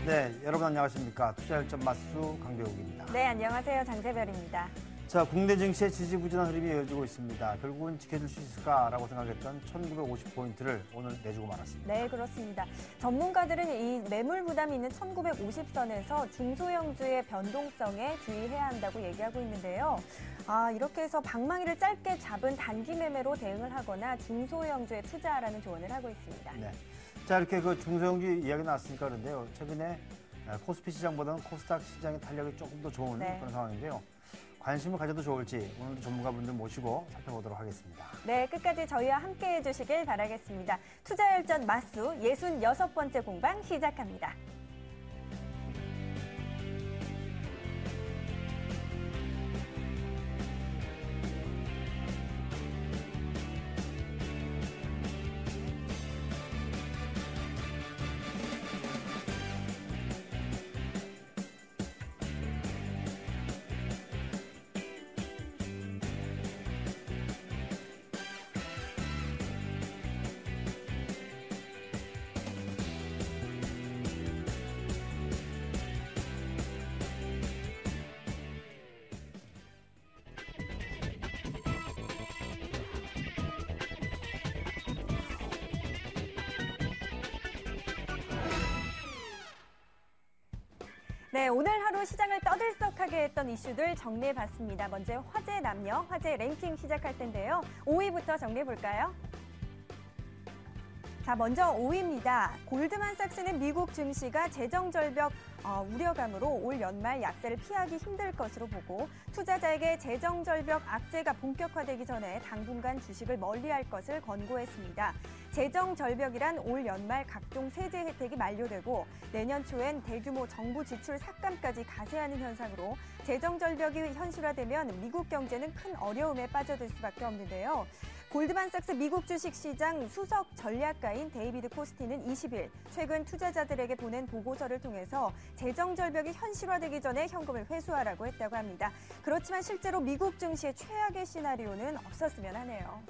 네, 여러분 안녕하십니까. 투자열전 맞수 강배욱입니다. 네, 안녕하세요. 장세별입니다. 자, 국내 증시의 지지부진한 흐름이 이어지고 있습니다. 결국은 지켜줄 수 있을까라고 생각했던 1950포인트를 오늘 내주고 말았습니다. 네, 그렇습니다. 전문가들은 이 매물 부담이 있는 1950선에서 중소형주의 변동성에 주의해야 한다고 얘기하고 있는데요. 이렇게 해서 방망이를 짧게 잡은 단기 매매로 대응을 하거나 중소형주에 투자하라는 조언을 하고 있습니다. 네. 자, 이렇게 그 중소형주 이야기 나왔으니까 그런데요. 최근에 코스피 시장보다는 코스닥 시장의 탄력이 조금 더 좋은 그런 상황인데요. 관심을 가져도 좋을지 오늘도 전문가분들 모시고 살펴보도록 하겠습니다. 네, 끝까지 저희와 함께해 주시길 바라겠습니다. 투자열전 맞수 66번째 공방 시작합니다. 네, 오늘 하루 시장을 떠들썩하게 했던 이슈들 정리해봤습니다. 먼저 화제 남녀, 화제 랭킹 시작할 텐데요. 5위부터 정리해볼까요? 자, 먼저 5위입니다. 골드만삭스는 미국 증시가 재정절벽 우려감으로 올 연말 약세를 피하기 힘들 것으로 보고 투자자에게 재정절벽 악재가 본격화되기 전에 당분간 주식을 멀리할 것을 권고했습니다. 재정절벽이란 올 연말 각종 세제 혜택이 만료되고 내년 초엔 대규모 정부 지출 삭감까지 가세하는 현상으로 재정절벽이 현실화되면 미국 경제는 큰 어려움에 빠져들 수밖에 없는데요. 골드만삭스 미국 주식시장 수석 전략가인 데이비드 코스티는 20일 최근 투자자들에게 보낸 보고서를 통해서 재정절벽이 현실화되기 전에 현금을 회수하라고 했다고 합니다. 그렇지만 실제로 미국 증시의 최악의 시나리오는 없었으면 하네요.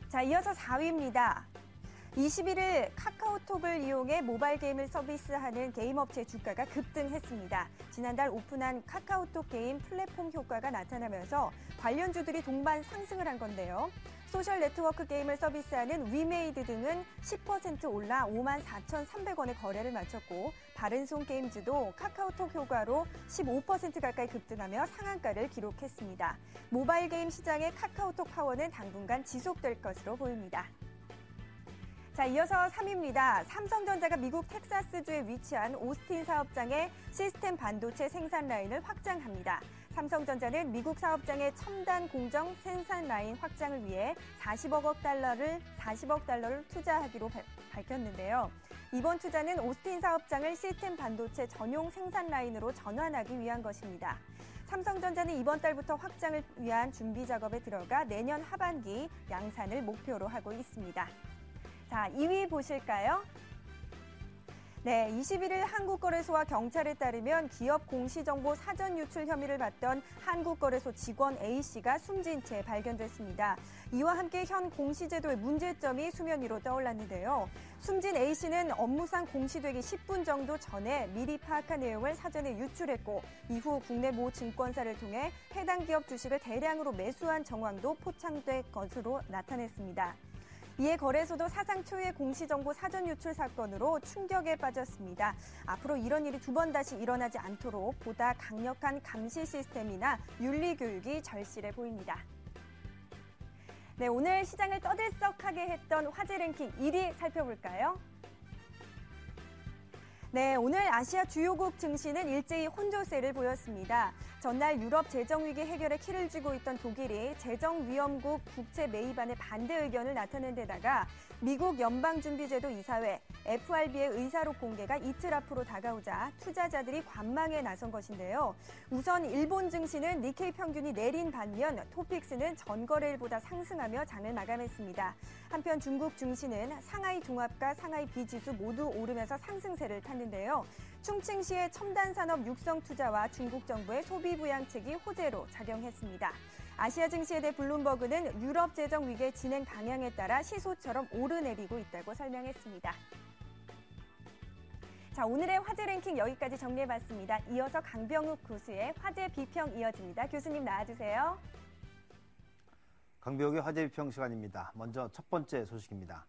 자, 이어서 4위입니다. 21일 카카오톡을 이용해 모바일 게임을 서비스하는 게임 업체의 주가가 급등했습니다. 지난달 오픈한 카카오톡 게임 플랫폼 효과가 나타나면서 관련주들이 동반 상승을 한 건데요. 소셜 네트워크 게임을 서비스하는 위메이드 등은 10% 올라 54,300원의 거래를 마쳤고 바른손 게임즈도 카카오톡 효과로 15% 가까이 급등하며 상한가를 기록했습니다. 모바일 게임 시장의 카카오톡 파워는 당분간 지속될 것으로 보입니다. 자, 이어서 3위입니다. 삼성전자가 미국 텍사스주에 위치한 오스틴 사업장의 시스템 반도체 생산 라인을 확장합니다. 삼성전자는 미국 사업장의 첨단 공정 생산 라인 확장을 위해 40억 달러를 투자하기로 밝혔는데요. 이번 투자는 오스틴 사업장을 시스템 반도체 전용 생산 라인으로 전환하기 위한 것입니다. 삼성전자는 이번 달부터 확장을 위한 준비 작업에 들어가 내년 하반기 양산을 목표로 하고 있습니다. 자, 2위 보실까요? 네, 21일 한국거래소와 경찰에 따르면 기업 공시정보 사전 유출 혐의를 받던 한국거래소 직원 A씨가 숨진 채 발견됐습니다. 이와 함께 현 공시제도의 문제점이 수면 위로 떠올랐는데요. 숨진 A씨는 업무상 공시되기 10분 정도 전에 미리 파악한 내용을 사전에 유출했고 이후 국내 모 증권사를 통해 해당 기업 주식을 대량으로 매수한 정황도 포착된 것으로 나타냈습니다. 이에 거래소도 사상 초유의 공시정보 사전 유출 사건으로 충격에 빠졌습니다. 앞으로 이런 일이 두 번 다시 일어나지 않도록 보다 강력한 감시 시스템이나 윤리교육이 절실해 보입니다. 네, 오늘 시장을 떠들썩하게 했던 화제 랭킹 1위 살펴볼까요? 네, 오늘 아시아 주요국 증시는 일제히 혼조세를 보였습니다. 전날 유럽 재정위기 해결에 키를 쥐고 있던 독일이 재정위험국 국채 매입안에 반대 의견을 나타낸 데다가 미국 연방준비제도 이사회, FRB의 의사록 공개가 이틀 앞으로 다가오자 투자자들이 관망에 나선 것인데요. 우선 일본 증시는 니케이 평균이 내린 반면 토픽스는 전거래일보다 상승하며 장을 마감했습니다. 한편 중국 증시는 상하이 종합과 상하이 비지수 모두 오르면서 상승세를 탔는데요. 충칭시의 첨단산업 육성 투자와 중국 정부의 소비 부양책이 호재로 작용했습니다. 아시아 증시에 대해 블룸버그는 유럽 재정 위기의 진행 방향에 따라 시소처럼 오르내리고 있다고 설명했습니다. 자, 오늘의 화제 랭킹 여기까지 정리해봤습니다. 이어서 강병욱 교수의 화제 비평 이어집니다. 교수님 나와주세요. 강병욱의 화제 비평 시간입니다. 먼저 첫 번째 소식입니다.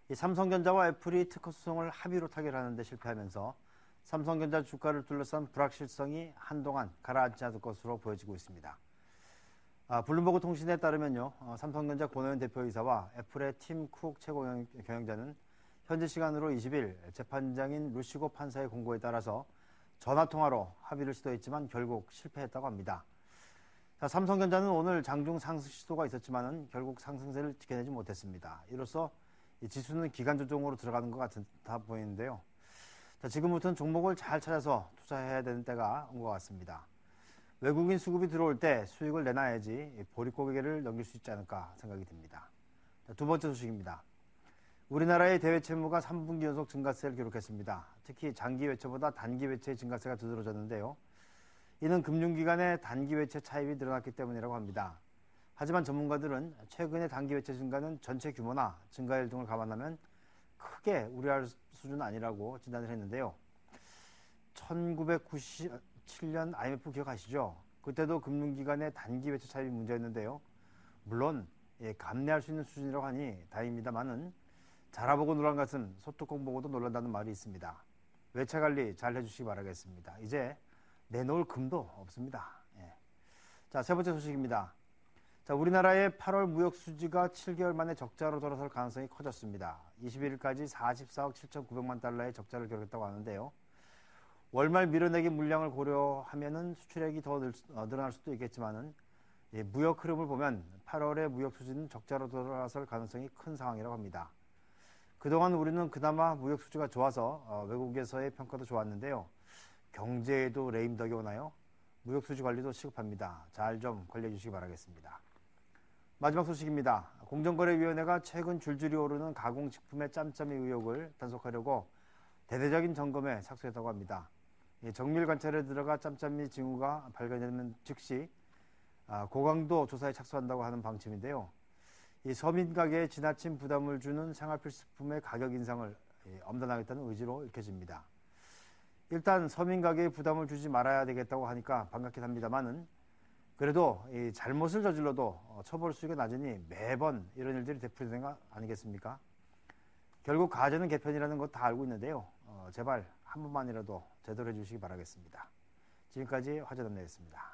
이 삼성전자와 애플이 특허 소송을 합의로 타결하는 데 실패하면서 삼성전자 주가를 둘러싼 불확실성이 한동안 가라앉지 않을 것으로 보여지고 있습니다. 블룸버그 통신에 따르면요, 삼성전자 권오현 대표이사와 애플의 팀 쿡 최고 경영자는 현지 시간으로 20일 재판장인 루시고 판사의 공고에 따라서 전화통화로 합의를 시도했지만 결국 실패했다고 합니다. 자, 삼성전자는 오늘 장중 상승 시도가 있었지만 결국 상승세를 지켜내지 못했습니다. 이로써 이 지수는 기간 조정으로 들어가는 것 같아 보이는데요. 자, 지금부터는 종목을 잘 찾아서 투자해야 되는 때가 온 것 같습니다. 외국인 수급이 들어올 때 수익을 내놔야지 보릿고개를 넘길 수 있지 않을까 생각이 듭니다. 자, 두 번째 소식입니다. 우리나라의 대외 채무가 3분기 연속 증가세를 기록했습니다. 특히 장기 외채보다 단기 외채의 증가세가 두드러졌는데요. 이는 금융기관의 단기 외채 차입이 늘어났기 때문이라고 합니다. 하지만 전문가들은 최근의 단기 외채 증가는 전체 규모나 증가율 등을 감안하면 크게 우려할 수준은 아니라고 진단을 했는데요. 1997년 IMF 기억하시죠? 그때도 금융기관의 단기 외채 차입이 문제였는데요. 물론 감내할 수 있는 수준이라고 하니 다행입니다만은 자라보고 놀란 것은 소뚜껑 보고도 놀란다는 말이 있습니다. 외채 관리 잘 해주시기 바라겠습니다. 이제 내놓을 금도 없습니다. 예. 자, 세 번째 소식입니다. 자, 우리나라의 8월 무역 수지가 7개월 만에 적자로 돌아설 가능성이 커졌습니다. 21일까지 44억 7,900만 달러의 적자를 기록했다고 하는데요. 월말 밀어내기 물량을 고려하면은 수출액이 더 늘어날 수도 있겠지만은 무역 흐름을 보면 8월의 무역 수지는 적자로 돌아설 가능성이 큰 상황이라고 합니다. 그동안 우리는 그나마 무역 수지가 좋아서 외국에서의 평가도 좋았는데요. 경제에도 레임덕이 오나요? 무역 수지 관리도 시급합니다. 잘 좀 관리해 주시기 바라겠습니다. 마지막 소식입니다. 공정거래위원회가 최근 줄줄이 오르는 가공식품의 짬짬이 의혹을 단속하려고 대대적인 점검에 착수했다고 합니다. 정밀 관찰에 들어가 짬짬이 징후가 발견되면 즉시 고강도 조사에 착수한다고 하는 방침인데요. 이 서민 가게에 지나친 부담을 주는 생활필수품의 가격 인상을 엄단하겠다는 의지로 읽혀집니다. 일단 서민 가게에 부담을 주지 말아야 되겠다고 하니까 반갑긴 합니다만은 그래도 이 잘못을 저질러도 처벌 수위가 낮으니 매번 이런 일들이 되풀이되는 거 아니겠습니까? 결국 가전은 개편이라는 것 다 알고 있는데요. 제발 한 번만이라도 제대로 해주시기 바라겠습니다. 지금까지 화제 담내였습니다.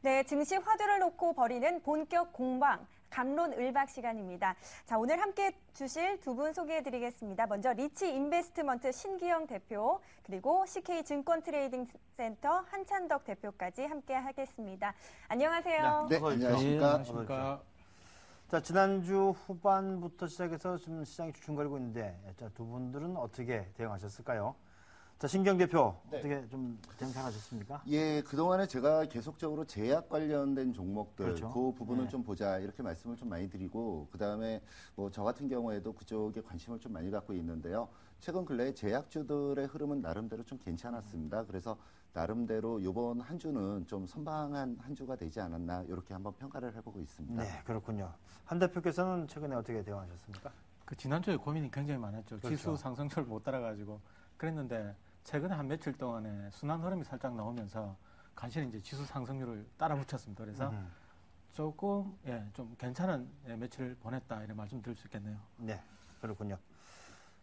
네, 증시 화두를 놓고 벌이는 본격 공방, 갑론을박 시간입니다. 자, 오늘 함께 주실 두 분 소개해드리겠습니다. 먼저 리치 인베스트먼트 신기영 대표, 그리고 CK 증권 트레이딩 센터 한찬덕 대표까지 함께 하겠습니다. 안녕하세요. 네, 안녕하십니까. 자, 지난주 후반부터 시작해서 좀 시장이 주춤거리고 있는데, 자, 두 분들은 어떻게 대응하셨을까요? 자, 신경 대표, 네. 어떻게 좀 대응하셨습니까? 예, 그동안에 제가 계속적으로 제약 관련된 종목들, 그렇죠. 그 부분을 네. 좀 보자, 이렇게 말씀을 좀 많이 드리고, 그 다음에 뭐 저 같은 경우에도 그쪽에 관심을 좀 많이 갖고 있는데요. 최근 근래에 제약주들의 흐름은 나름대로 좀 괜찮았습니다. 그래서 나름대로 이번 한 주는 좀 선방한 한 주가 되지 않았나, 이렇게 한번 평가를 해보고 있습니다. 네, 그렇군요. 한 대표께서는 최근에 어떻게 대응하셨습니까? 그 지난주에 고민이 굉장히 많았죠. 그렇죠. 지수 상승률을 못 따라가지고. 그랬는데 최근에 한 며칠 동안에 순환 흐름이 살짝 나오면서 간신히 이제 지수 상승률을 따라 붙였습니다. 그래서 조금 좀 괜찮은 며칠을 보냈다 이런 말씀 드릴 수 있겠네요. 네, 그렇군요.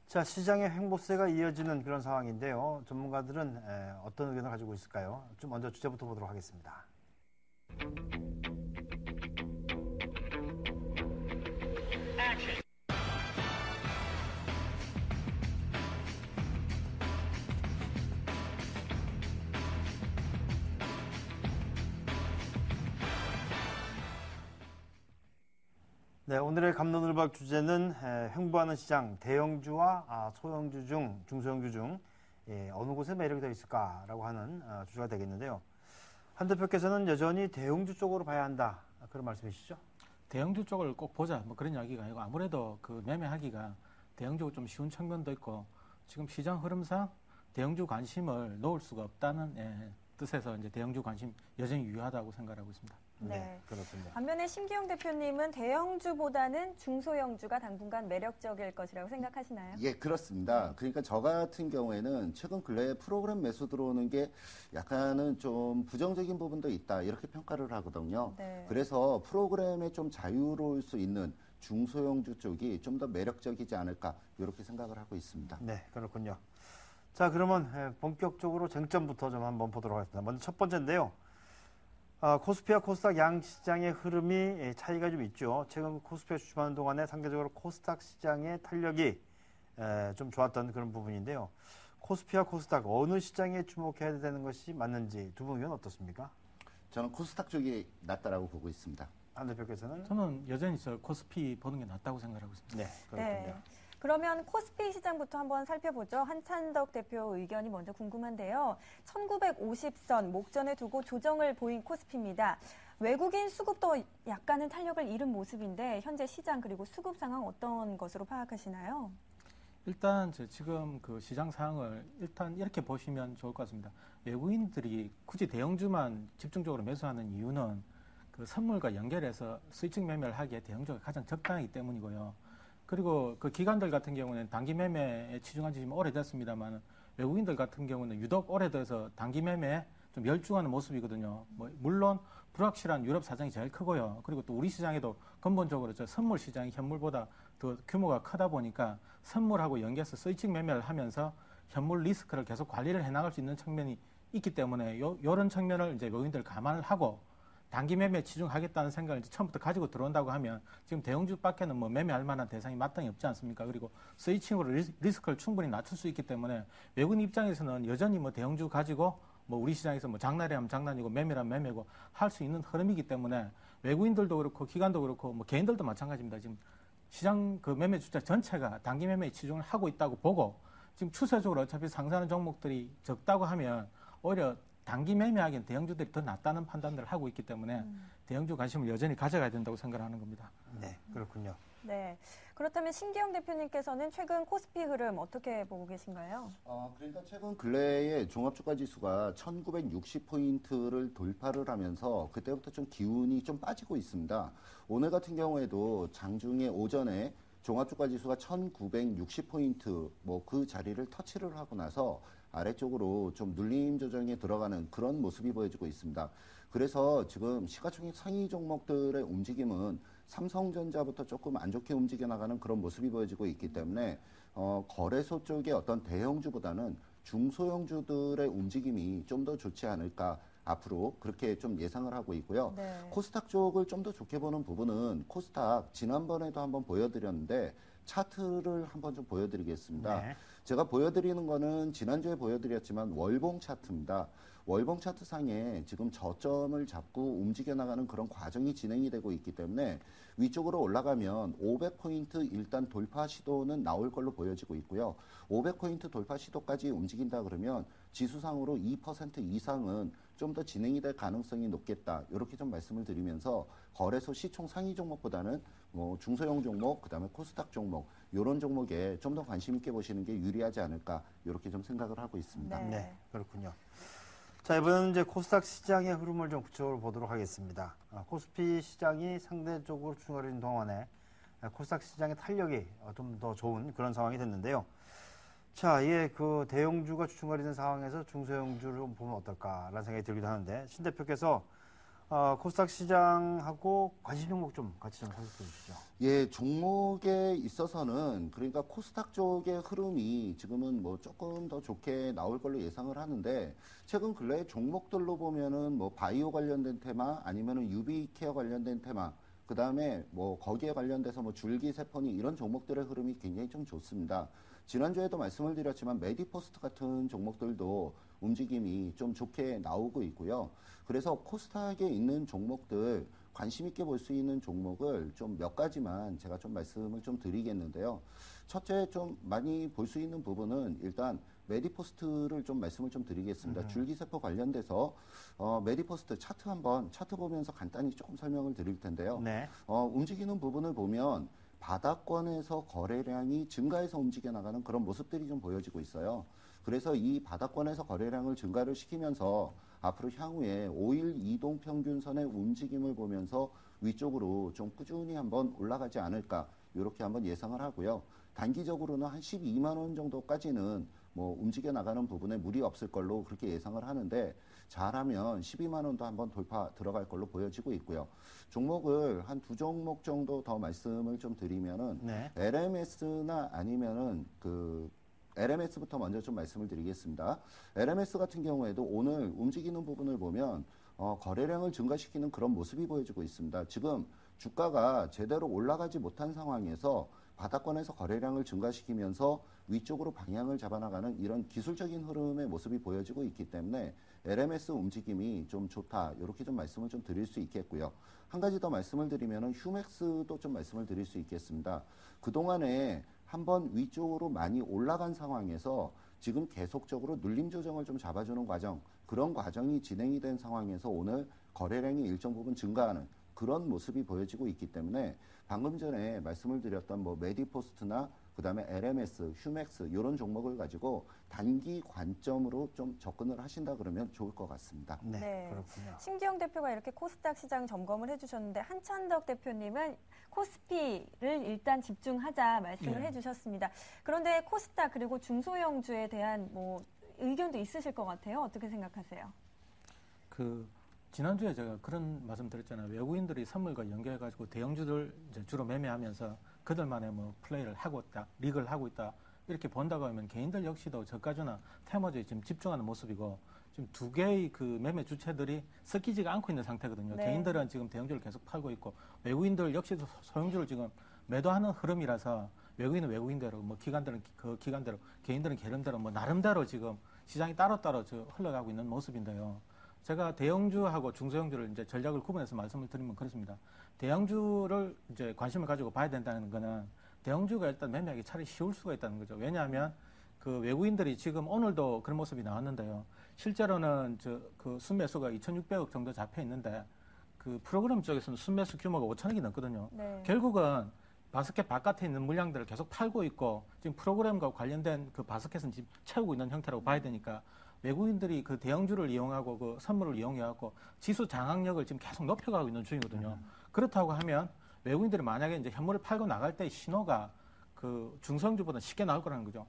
자, 시장의 횡보세가 이어지는 그런 상황인데요. 전문가들은 어떤 의견을 가지고 있을까요? 좀 먼저 주제부터 보도록 하겠습니다. 네, 오늘의 갑론을박 주제는 횡보하는 시장, 대형주와 소형주 중, 중소형주 중 어느 곳에 매력이 더 있을까라고 하는 주제가 되겠는데요. 한 대표께서는 여전히 대형주 쪽으로 봐야 한다, 그런 말씀이시죠? 대형주 쪽을 꼭 보자, 뭐 그런 이야기가 아니고 아무래도 그 매매하기가 대형주가 좀 쉬운 측면도 있고 지금 시장 흐름상 대형주 관심을 놓을 수가 없다는 뜻에서 이제 대형주 관심 여전히 유효하다고 생각하고 있습니다. 네, 그렇군요. 반면에 심기영 대표님은 대형주보다는 중소형주가 당분간 매력적일 것이라고 생각하시나요? 예, 그렇습니다. 그러니까 저 같은 경우에는 최근 근래에 프로그램 매수 들어오는 게 약간은 좀 부정적인 부분도 있다, 이렇게 평가를 하거든요. 네. 그래서 프로그램에 좀 자유로울 수 있는 중소형주 쪽이 좀 더 매력적이지 않을까, 이렇게 생각을 하고 있습니다. 네, 그렇군요. 자, 그러면 본격적으로 쟁점부터 좀 한번 보도록 하겠습니다. 먼저 첫 번째인데요. 코스피와 코스닥 양 시장의 흐름이 차이가 좀 있죠. 최근 코스피가 주춤하는 동안에 상대적으로 코스닥 시장의 탄력이 좀 좋았던 그런 부분인데요. 코스피와 코스닥 어느 시장에 주목해야 되는 것이 맞는지 두 분 의견 어떻습니까? 저는 코스닥 쪽이 낫다라고 보고 있습니다. 한 대표께서는? 저는 여전히 저 코스피 보는 게 낫다고 생각하고 있습니다. 네, 그렇군요. 네. 그러면 코스피 시장부터 한번 살펴보죠. 한찬덕 대표 의견이 먼저 궁금한데요. 1950선 목전에 두고 조정을 보인 코스피입니다. 외국인 수급도 약간은 탄력을 잃은 모습인데 현재 시장 그리고 수급 상황 어떤 것으로 파악하시나요? 일단 지금 그 시장 상황을 일단 이렇게 보시면 좋을 것 같습니다. 외국인들이 굳이 대형주만 집중적으로 매수하는 이유는 그 선물과 연결해서 스위칭 매매를 하기에 대형주가 가장 적당하기 때문이고요. 그리고 그 기관들 같은 경우는 단기 매매에 치중한 지 좀 오래됐습니다만 외국인들 같은 경우는 유독 오래돼서 단기 매매에 좀 열중하는 모습이거든요. 뭐 물론 불확실한 유럽 사정이 제일 크고요. 그리고 또 우리 시장에도 근본적으로 저 선물 시장이 현물보다 더 규모가 크다 보니까 선물하고 연계해서 스위칭 매매를 하면서 현물 리스크를 계속 관리를 해나갈 수 있는 측면이 있기 때문에 요런 측면을 이제 외국인들 감안을 하고 단기 매매에 치중하겠다는 생각을 이제 처음부터 가지고 들어온다고 하면 지금 대형주밖에는 뭐 매매할 만한 대상이 마땅히 없지 않습니까? 그리고 스위칭으로 리스크를 충분히 낮출 수 있기 때문에 외국인 입장에서는 여전히 뭐 대형주 가지고 뭐 우리 시장에서 뭐 장난이 하면 장난이고 매매라면 매매고 할 수 있는 흐름이기 때문에 외국인들도 그렇고 기관도 그렇고 뭐 개인들도 마찬가지입니다. 지금 시장 그 매매 주체 전체가 단기 매매에 치중을 하고 있다고 보고 지금 추세적으로 어차피 상승하는 종목들이 적다고 하면 오히려 단기 매매하기엔 대형주들이 더 낫다는 판단들을 하고 있기 때문에 대형주 관심을 여전히 가져가야 된다고 생각하는 겁니다. 네, 그렇군요. 네. 그렇다면 신기영 대표님께서는 최근 코스피 흐름 어떻게 보고 계신가요? 그러니까 최근 근래에 종합주가 지수가 1960포인트를 돌파를 하면서 그때부터 좀 기운이 좀 빠지고 있습니다. 오늘 같은 경우에도 장중에 오전에 종합주가 지수가 1960포인트 뭐 그 자리를 터치를 하고 나서 아래쪽으로 좀 눌림 조정에 들어가는 그런 모습이 보여지고 있습니다. 그래서 지금 시가총액 상위 종목들의 움직임은 삼성전자부터 조금 안 좋게 움직여 나가는 그런 모습이 보여지고 있기 때문에 거래소 쪽의 어떤 대형주보다는 중소형주들의 움직임이 좀 더 좋지 않을까 앞으로 그렇게 좀 예상을 하고 있고요. 네. 코스닥 쪽을 좀 더 좋게 보는 부분은 코스닥 지난번에도 한번 보여드렸는데 차트를 한번 좀 보여드리겠습니다. 네. 제가 보여드리는 거는 지난주에 보여드렸지만 월봉 차트입니다. 월봉 차트 상에 지금 저점을 잡고 움직여 나가는 그런 과정이 진행이 되고 있기 때문에 위쪽으로 올라가면 500포인트 일단 돌파 시도는 나올 걸로 보여지고 있고요. 500포인트 돌파 시도까지 움직인다 그러면 지수상으로 2% 이상은 좀 더 진행이 될 가능성이 높겠다. 이렇게 좀 말씀을 드리면서 거래소 시총 상위 종목보다는 뭐 중소형 종목, 그다음에 코스닥 종목 이런 종목에 좀 더 관심 있게 보시는 게 유리하지 않을까 이렇게 좀 생각을 하고 있습니다. 네. 네, 그렇군요. 자, 이번에는 이제 코스닥 시장의 흐름을 좀 구체적으로 보도록 하겠습니다. 코스피 시장이 상대적으로 추가된 동안에 코스닥 시장의 탄력이 좀 더 좋은 그런 상황이 됐는데요. 자, 그 대형주가 주춤거리는 상황에서 중소형주를 보면 어떨까라는 생각이 들기도 하는데 신 대표께서 코스닥 시장하고 관심 종목 좀 같이 좀 살펴 주시죠. 예, 종목에 있어서는 그러니까 코스닥 쪽의 흐름이 지금은 뭐 조금 더 좋게 나올 걸로 예상을 하는데 최근 근래 종목들로 보면은 뭐 바이오 관련된 테마 아니면은 유비 케어 관련된 테마 그 다음에 뭐 거기에 관련돼서 뭐 줄기세포니 이런 종목들의 흐름이 굉장히 좀 좋습니다. 지난주에도 말씀을 드렸지만 메디포스트 같은 종목들도 움직임이 좀 좋게 나오고 있고요. 그래서 코스닥에 있는 종목들 관심 있게 볼 수 있는 종목을 좀 몇 가지만 제가 좀 말씀을 좀 드리겠는데요. 첫째 좀 많이 볼 수 있는 부분은 일단 메디포스트를 좀 말씀을 좀 드리겠습니다. 줄기세포 관련돼서 메디포스트 차트 보면서 간단히 조금 설명을 드릴 텐데요. 네. 움직이는 부분을 보면 바닥권에서 거래량이 증가해서 움직여 나가는 그런 모습들이 좀 보여지고 있어요. 그래서 이 바닥권에서 거래량을 증가를 시키면서 앞으로 향후에 5일 이동평균선의 움직임을 보면서 위쪽으로 좀 꾸준히 한번 올라가지 않을까 이렇게 한번 예상을 하고요. 단기적으로는 한 12만 원 정도까지는 뭐 움직여 나가는 부분에 무리 없을 걸로 그렇게 예상을 하는데 잘하면 12만 원도 한번 돌파 들어갈 걸로 보여지고 있고요. 종목을 한 두 종목 정도 더 말씀을 좀 드리면은 네. LMS나 아니면은 LMS부터 먼저 좀 말씀을 드리겠습니다. LMS 같은 경우에도 오늘 움직이는 부분을 보면 거래량을 증가시키는 그런 모습이 보여지고 있습니다. 지금 주가가 제대로 올라가지 못한 상황에서 바닥권에서 거래량을 증가시키면서 위쪽으로 방향을 잡아나가는 이런 기술적인 흐름의 모습이 보여지고 있기 때문에 LMS 움직임이 좀 좋다. 이렇게 좀 말씀을 좀 드릴 수 있겠고요. 한 가지 더 말씀을 드리면은 휴맥스도 좀 말씀을 드릴 수 있겠습니다. 그동안에 한번 위쪽으로 많이 올라간 상황에서 지금 계속적으로 눌림 조정을 좀 잡아주는 과정, 그런 과정이 진행이 된 상황에서 오늘 거래량이 일정 부분 증가하는 그런 모습이 보여지고 있기 때문에 방금 전에 말씀을 드렸던 뭐 메디포스트나 그다음에 LMS, 휴맥스 이런 종목을 가지고 단기 관점으로 좀 접근을 하신다 그러면 좋을 것 같습니다. 네, 네. 그렇군요. 신기영 대표가 이렇게 코스닥 시장 점검을 해주셨는데 한찬덕 대표님은 코스피를 일단 집중하자 말씀을 해주셨습니다. 그런데 코스닥 그리고 중소형주에 대한 뭐 의견도 있으실 것 같아요. 어떻게 생각하세요? 지난주에 제가 그런 말씀 드렸잖아요. 외국인들이 선물과 연계해가지고 대형주들 이제 주로 매매하면서 그들만의 뭐 플레이를 하고 있다, 리그를 하고 있다 이렇게 본다고 하면 개인들 역시도 저가주나 테마주에 지금 집중하는 모습이고 지금 두 개의 그 매매 주체들이 섞이지가 않고 있는 상태거든요. 네. 개인들은 지금 대형주를 계속 팔고 있고 외국인들 역시도 소형주를 지금 매도하는 흐름이라서 외국인은 외국인대로 뭐 기관들은 그 기관대로 개인들은 개인대로 뭐 나름대로 지금 시장이 따로따로 흘러가고 있는 모습인데요. 제가 대형주하고 중소형주를 이제 전략을 구분해서 말씀을 드리면 그렇습니다. 대형주를 이제 관심을 가지고 봐야 된다는 거는 대형주가 일단 매매하기 차라리 쉬울 수가 있다는 거죠. 왜냐하면 그 외국인들이 지금 오늘도 그런 모습이 나왔는데요. 실제로는 그 순매수가 2,600억 정도 잡혀 있는데 그 프로그램 쪽에서는 순매수 규모가 5천억이 넘거든요. 네. 결국은 바스켓 바깥에 있는 물량들을 계속 팔고 있고 지금 프로그램과 관련된 그 바스켓은 지금 채우고 있는 형태라고 봐야 되니까 외국인들이 그 대형주를 이용하고 그 선물을 이용해갖고 지수 장악력을 지금 계속 높여가고 있는 중이거든요. 그렇다고 하면 외국인들이 만약에 이제 현물을 팔고 나갈 때 신호가 그 중성주보다 쉽게 나올 거라는 거죠.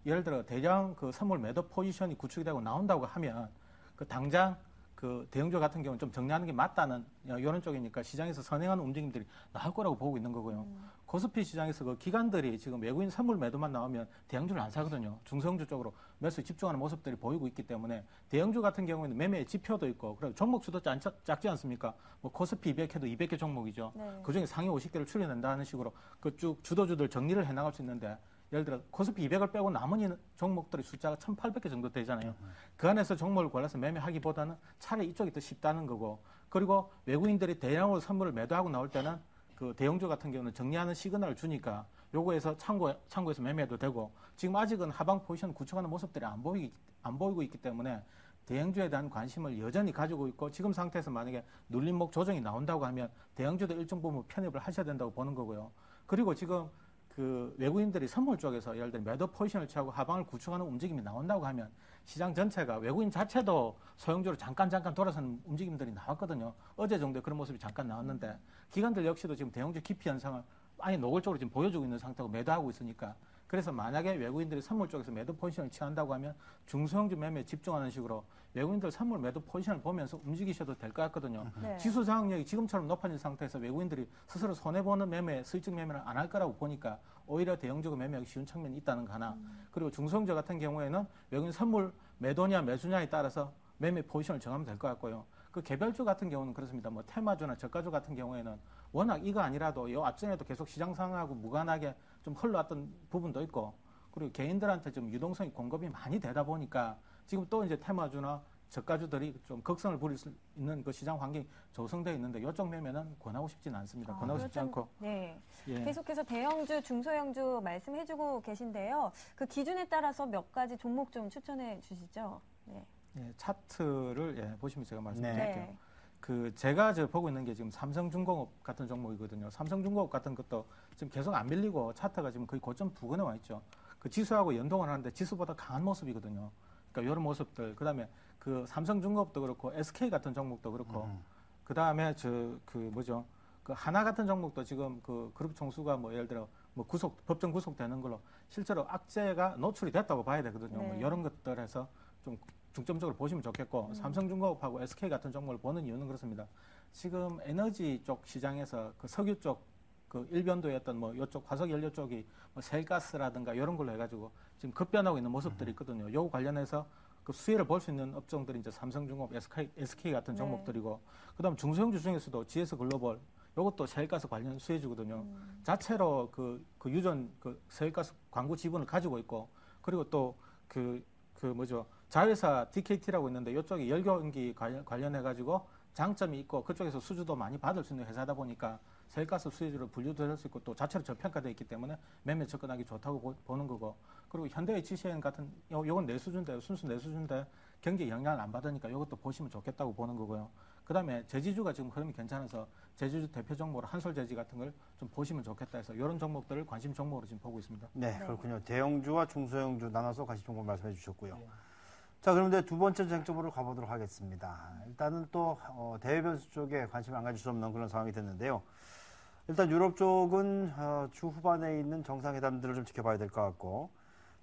예를 들어 대량 그 선물 매도 포지션이 구축이 되고 나온다고 하면 그 당장 그 대형주 같은 경우는 좀 정리하는 게 맞다는 이런 쪽이니까 시장에서 선행하는 움직임들이 나올 거라고 보고 있는 거고요. 코스피 시장에서 그 기관들이 지금 외국인 선물 매도만 나오면 대형주를 안 사거든요. 중성주 쪽으로 매수에 집중하는 모습들이 보이고 있기 때문에 대형주 같은 경우에는 매매의 지표도 있고 그리고 종목수도 작지 않습니까? 뭐 코스피 200회도 200개 종목이죠. 네. 그중에 상위 50개를 추려낸다는 식으로 그 쭉 주도주들 정리를 해나갈 수 있는데 예를 들어 코스피 200을 빼고 나머지 종목들의 숫자가 1,800개 정도 되잖아요. 그 안에서 종목을 골라서 매매하기보다는 차라리 이쪽이 더 쉽다는 거고 그리고 외국인들이 대량으로 선물을 매도하고 나올 때는 그 대형주 같은 경우는 정리하는 시그널을 주니까 요거에서 참고해서 매매해도 되고 지금 아직은 하방 포지션 구축하는 모습들이 안 보이고 있기 때문에 대형주에 대한 관심을 여전히 가지고 있고 지금 상태에서 만약에 눌림목 조정이 나온다고 하면 대형주도 일정 부분 편입을 하셔야 된다고 보는 거고요. 그리고 지금 그 외국인들이 선물 쪽에서 예를 들어 매도 포지션을 취하고 하방을 구축하는 움직임이 나온다고 하면 시장 전체가 외국인 자체도 소형주로 잠깐 돌아서는 움직임들이 나왔거든요. 어제 정도에 그런 모습이 잠깐 나왔는데 기관들 역시도 지금 대형주 기피 현상을 아예 노골적으로 지금 보여주고 있는 상태고 매도하고 있으니까 그래서 만약에 외국인들이 선물 쪽에서 매도 포지션을 취한다고 하면 중소형주 매매에 집중하는 식으로 외국인들 선물 매도 포지션을 보면서 움직이셔도 될 것 같거든요. 네. 지수 저항력이 지금처럼 높아진 상태에서 외국인들이 스스로 손해보는 매매, 수익적 매매를 안 할 거라고 보니까 오히려 대형주가 매매하기 쉬운 측면이 있다는 거 하나. 그리고 중소형주 같은 경우에는 외국인 선물 매도냐 매수냐에 따라서 매매 포지션을 정하면 될 것 같고요. 그 개별주 같은 경우는 그렇습니다. 뭐 테마주나 저가주 같은 경우에는 워낙 이거 아니라도 이 앞전에도 계속 시장 상황하고 무관하게 좀 흘러왔던 부분도 있고, 그리고 개인들한테 좀 유동성이 공급이 많이 되다 보니까 지금 또 이제 테마주나 저가주들이 좀 극성을 부릴 수 있는 그 시장 환경이 조성되어 있는데 이쪽 매매는 권하고 싶지는 않습니다. 권하고 싶지 않고. 네. 예. 계속해서 대형주, 중소형주 말씀해주고 계신데요. 그 기준에 따라서 몇 가지 종목 좀 추천해 주시죠. 네. 예, 차트를 보시면 제가 말씀드릴게요. 네. 그 제가 보고 있는 게 지금 삼성중공업 같은 종목이거든요. 삼성중공업 같은 것도 지금 계속 안 밀리고 차트가 지금 거의 고점 부근에 와 있죠. 그 지수하고 연동을 하는데 지수보다 강한 모습이거든요. 그러니까 이런 모습들. 그다음에 그 삼성중공업도 그렇고 SK 같은 종목도 그렇고 그다음에 그 하나 같은 종목도 지금 그 그룹 총수가 뭐 예를 들어 뭐 법정 구속되는 걸로 실제로 악재가 노출이 됐다고 봐야 되거든요. 네. 뭐 이런 것들에서 좀 중점적으로 보시면 좋겠고 삼성중공업하고 SK 같은 종목을 보는 이유는 그렇습니다. 지금 에너지 쪽 시장에서 그 석유 쪽 그 일변도였던 뭐 이쪽 화석연료 쪽이 뭐 셀가스라든가 이런 걸로 해가지고 지금 급변하고 있는 모습들이 있거든요. 요 관련해서 그 수혜를 볼 수 있는 업종들이 이제 삼성중공업, SK 같은 종목들이고, 그다음 중소형주 중에서도 GS글로벌 요것도 셀가스 관련 수혜주거든요. 자체로 그 유전 그 셀가스 광고 지분을 가지고 있고, 그리고 또 자회사 DKT라고 있는데 이쪽이 열경기 관련해가지고 장점이 있고 그쪽에서 수주도 많이 받을 수 있는 회사다 보니까 셀가스 수혜주로 분류될 수 있고 또 자체로 저평가되어 있기 때문에 매매 접근하기 좋다고 보는 거고, 그리고 현대 HCN 같은 요건 내수주인데 순수 내수주인데 경기에 영향을 안 받으니까 이것도 보시면 좋겠다고 보는 거고요. 그다음에 제지주가 지금 흐름이 괜찮아서 제지주 대표 종목으로 한솔제지 같은 걸 좀 보시면 좋겠다 해서 이런 종목들을 관심 종목으로 지금 보고 있습니다. 네, 그렇군요. 대형주와 중소형주 나눠서 관심 종목 말씀해 주셨고요. 네. 자, 그럼 이제 두 번째 쟁점으로 가보도록 하겠습니다. 일단은 또 대외 변수 쪽에 관심을 안 가질 수 없는 그런 상황이 됐는데요. 일단 유럽 쪽은 주 후반에 있는 정상회담들을 좀 지켜봐야 될 것 같고,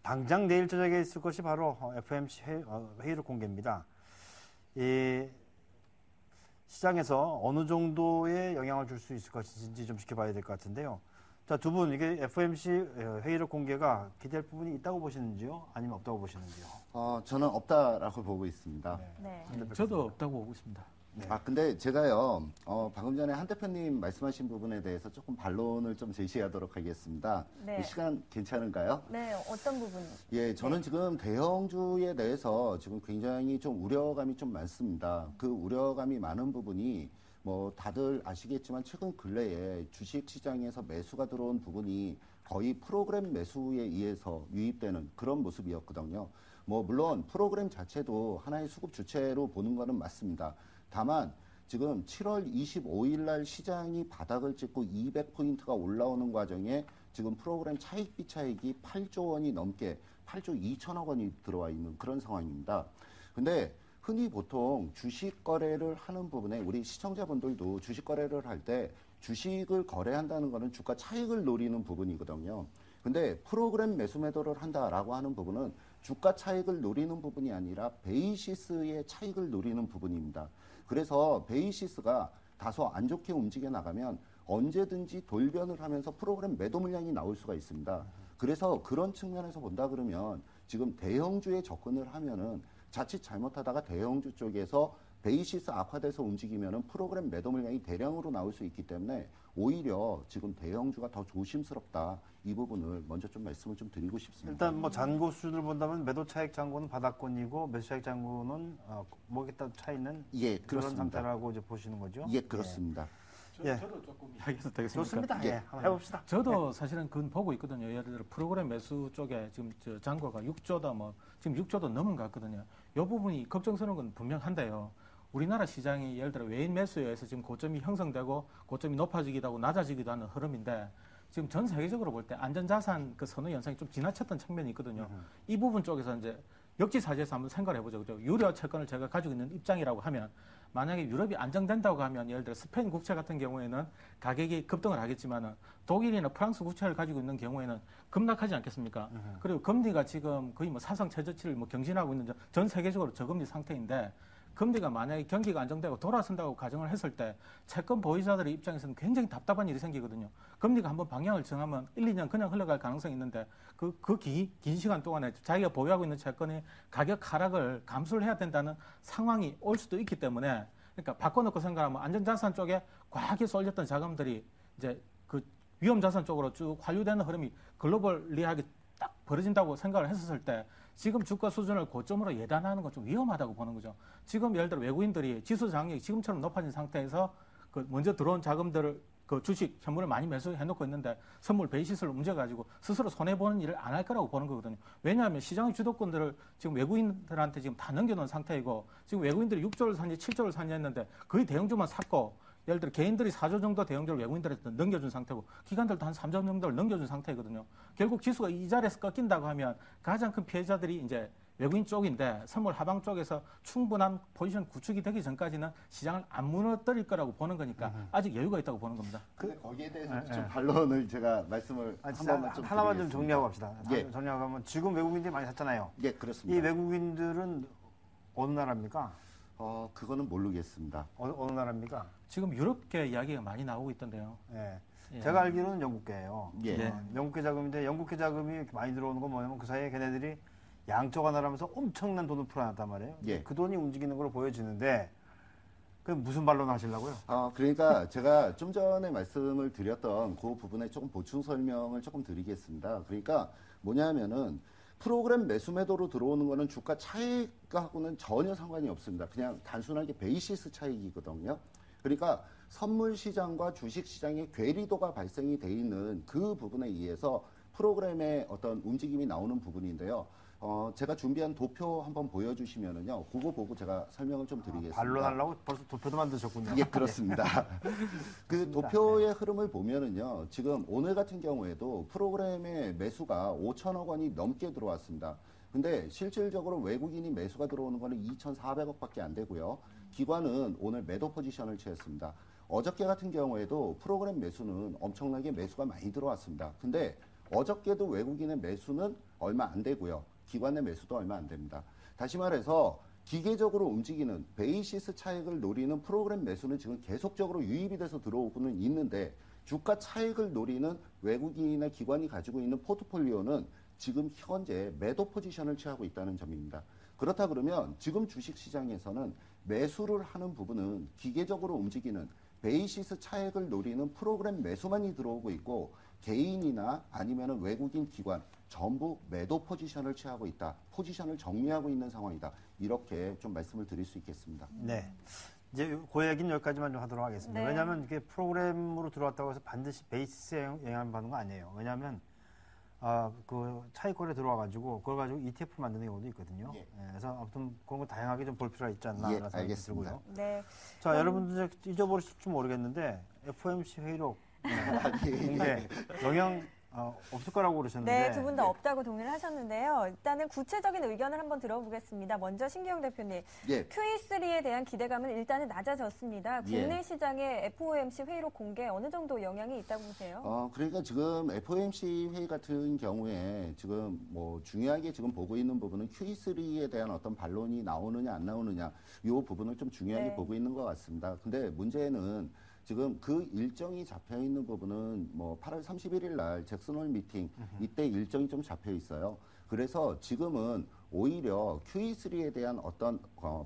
당장 내일 저녁에 있을 것이 바로 FOMC 회의록 공개입니다. 이 시장에서 어느 정도의 영향을 줄 수 있을 것인지 좀 지켜봐야 될 것 같은데요. 자, 두 분 이게 FOMC 회의록 공개가 기대할 부분이 있다고 보시는지요? 아니면 없다고 보시는지요? 저는 없다라고 보고 있습니다. 네. 저도 없다고 보고 있습니다. 네. 근데 제가요, 방금 전에 한 대표님 말씀하신 부분에 대해서 조금 반론을 좀 제시하도록 하겠습니다. 네. 시간 괜찮은가요? 네, 어떤 부분이? 예, 저는 지금 대형주에 대해서 지금 굉장히 좀 우려감이 좀 많습니다. 그 우려감이 많은 부분이 뭐 다들 아시겠지만 최근 근래에 주식 시장에서 매수가 들어온 부분이 거의 프로그램 매수에 의해서 유입되는 그런 모습이었거든요. 뭐 물론 프로그램 자체도 하나의 수급 주체로 보는 거는 맞습니다. 다만 지금 7월 25일 날 시장이 바닥을 찍고 200포인트가 올라오는 과정에 지금 프로그램 차익 비차익이 8조 원이 넘게 8조 2천억 원이 들어와 있는 그런 상황입니다. 근데 흔히 보통 주식 거래를 하는 부분에 우리 시청자분들도 주식 거래를 할 때 주식을 거래한다는 것은 주가 차익을 노리는 부분이거든요. 근데 프로그램 매수 매도를 한다라고 하는 부분은 주가 차익을 노리는 부분이 아니라 베이시스의 차익을 노리는 부분입니다. 그래서 베이시스가 다소 안 좋게 움직여 나가면 언제든지 돌변을 하면서 프로그램 매도 물량이 나올 수가 있습니다. 그래서 그런 측면에서 본다 그러면 지금 대형주에 접근을 하면은 자칫 잘못하다가 대형주 쪽에서 베이시스 악화돼서 움직이면은 프로그램 매도 물량이 대량으로 나올 수 있기 때문에 오히려 지금 대형주가 더 조심스럽다. 이 부분을 먼저 좀 말씀을 좀 드리고 싶습니다. 일단 뭐 잔고 수준을 본다면 매도 차익 잔고는 바닥권이고 매수 차익 잔고는 뭐겠다 차이는 예, 그런 그렇습니다. 상태라고 이제 보시는 거죠? 예, 그렇습니다. 예. 저도 조금 이야기해도 되겠습니까? 좋습니다. 예. 예, 한번 해봅시다. 저도 사실은 그건 보고 있거든요. 예를 들어 프로그램 매수 쪽에 지금 저 잔고가 6조다 뭐 지금 6조도 넘은 것 같거든요. 이 부분이 걱정스러운 건 분명한데요. 우리나라 시장이 예를 들어 외인 매수에 의해서 지금 고점이 형성되고 고점이 높아지기도 하고 낮아지기도 하는 흐름인데 지금 전 세계적으로 볼 때 안전자산 그 선호 현상이 좀 지나쳤던 측면이 있거든요. 이 부분 쪽에서 이제 역지사지해서 한번 생각을 해보죠. 그죠? 유료 채권을 제가 가지고 있는 입장이라고 하면 만약에 유럽이 안정된다고 하면 예를 들어 스페인 국채 같은 경우에는 가격이 급등을 하겠지만은 독일이나 프랑스 국채를 가지고 있는 경우에는 급락하지 않겠습니까? 그리고 금리가 지금 거의 뭐 사상 최저치를 뭐 경신하고 있는 전 세계적으로 저금리 상태인데 금리가 만약에 경기가 안정되고 돌아선다고 가정을 했을 때 채권 보유자들의 입장에서는 굉장히 답답한 일이 생기거든요. 금리가 한번 방향을 정하면 1, 2년 그냥 흘러갈 가능성이 있는데 긴 시간 동안에 자기가 보유하고 있는 채권의 가격 하락을 감수를 해야 된다는 상황이 올 수도 있기 때문에 그러니까 바꿔놓고 생각하면 안전자산 쪽에 과하게 쏠렸던 자금들이 이제 그 위험자산 쪽으로 쭉 환류되는 흐름이 글로벌리하게 딱 벌어진다고 생각을 했었을 때 지금 주가 수준을 고점으로 예단하는 건 좀 위험하다고 보는 거죠. 지금 예를 들어 외국인들이 지수 장악력이 지금처럼 높아진 상태에서 그 먼저 들어온 자금들을 그 주식, 현물을 많이 매수해놓고 있는데 선물 베이시스를 움직여가지고 스스로 손해보는 일을 안 할 거라고 보는 거거든요. 왜냐하면 시장의 주도권들을 지금 외국인들한테 지금 다 넘겨놓은 상태이고 지금 외국인들이 6조를 산지 7조를 산지 했는데 거의 대형주만 샀고 예를 들어 개인들이 4조 정도 대형주를 외국인들한테 넘겨준 상태고 기관들도 한 3조 정도를 넘겨준 상태거든요. 결국 지수가 이 자리에서 꺾인다고 하면 가장 큰 피해자들이 이제 외국인 쪽인데 선물 하방 쪽에서 충분한 포지션 구축이 되기 전까지는 시장을 안 무너뜨릴 거라고 보는 거니까 아직 여유가 있다고 보는 겁니다. 근데 거기에 대해서 좀 반론을 제가 말씀을 하나만 좀 하나만 좀 드리겠습니다. 정리하고 갑시다. 예. 정리하고 가면 지금 외국인들이 많이 샀잖아요. 예, 이 그렇습니다. 외국인들은 어느 나라입니까? 그거는 모르겠습니다. 어느 나라입니까? 지금 유럽계 이야기가 많이 나오고 있던데요. 예. 예. 제가 알기로는 영국계예요. 예. 네. 영국계 자금인데 영국계 자금이 많이 들어오는 건 뭐냐면 그 사이에 걔네들이 양쪽 하나라면서 엄청난 돈을 풀어놨단 말이에요. 예. 그 돈이 움직이는 걸로 보여지는데 그 무슨 반론 하시려고요? 그러니까 제가 좀 전에 말씀을 드렸던 그 부분에 조금 보충 설명을 조금 드리겠습니다. 그러니까 뭐냐면은 프로그램 매수 매도로 들어오는 거는 주가 차익하고는 전혀 상관이 없습니다. 그냥 단순하게 베이시스 차익이거든요. 그러니까 선물 시장과 주식 시장의 괴리도가 발생이 돼 있는 그 부분에 의해서 프로그램의 어떤 움직임이 나오는 부분인데요. 제가 준비한 도표 한번 보여주시면은요, 그거 보고 제가 설명을 좀 드리겠습니다. 반론하려고 벌써 도표도 만드셨군요. 예, 그렇습니다. 그 그렇습니다. 도표의 흐름을 보면은요, 지금 오늘 같은 경우에도 프로그램의 매수가 5천억 원이 넘게 들어왔습니다. 근데 실질적으로 외국인이 매수가 들어오는 거는 2,400억밖에 안 되고요. 기관은 오늘 매도 포지션을 취했습니다. 어저께 같은 경우에도 프로그램 매수는 엄청나게 매수가 많이 들어왔습니다. 근데 어저께도 외국인의 매수는 얼마 안 되고요. 기관의 매수도 얼마 안 됩니다. 다시 말해서 기계적으로 움직이는 베이시스 차익을 노리는 프로그램 매수는 지금 계속적으로 유입이 돼서 들어오고는 있는데 주가 차익을 노리는 외국인이나 기관이 가지고 있는 포트폴리오는 지금 현재 매도 포지션을 취하고 있다는 점입니다. 그렇다 그러면 지금 주식시장에서는 매수를 하는 부분은 기계적으로 움직이는 베이시스 차익을 노리는 프로그램 매수만이 들어오고 있고 개인이나 아니면 외국인 기관 전부 매도 포지션을 취하고 있다. 포지션을 정리하고 있는 상황이다. 이렇게 좀 말씀을 드릴 수 있겠습니다. 네. 이제 그 얘기는 여기까지만 좀 하도록 하겠습니다. 네. 왜냐하면 이게 프로그램으로 들어왔다고 해서 반드시 베이스에 영향을 받는 거 아니에요. 왜냐하면 그 차익권에 들어와가지고 그걸 가지고 ETF 만드는 경우도 있거든요. 예. 그래서 아무튼 그런 거 다양하게 좀 볼 필요가 있지 않나 예, 라는 생각이 알겠습니다. 들고요. 네. 자, 여러분들 잊어버리실지 모르겠는데 FOMC 회의록 공개 영향 없을 거라고 그러셨는데 네, 두 분 다 없다고 동의를 하셨는데요. 일단은 구체적인 의견을 한번 들어보겠습니다. 먼저 신기영 대표님, 예. QE3에 대한 기대감은 일단은 낮아졌습니다. 예. 국내 시장에 FOMC 회의록 공개 어느 정도 영향이 있다고 보세요? 그러니까 지금 FOMC 회의 같은 경우에 지금 뭐 중요하게 지금 보고 있는 부분은 QE3에 대한 어떤 반론이 나오느냐 안 나오느냐 이 부분을 좀 중요하게 네. 보고 있는 것 같습니다. 근데 문제는 지금 그 일정이 잡혀 있는 부분은 뭐 8월 31일 날 잭슨홀 미팅 이때 일정이 좀 잡혀 있어요. 그래서 지금은 오히려 QE3에 대한 어떤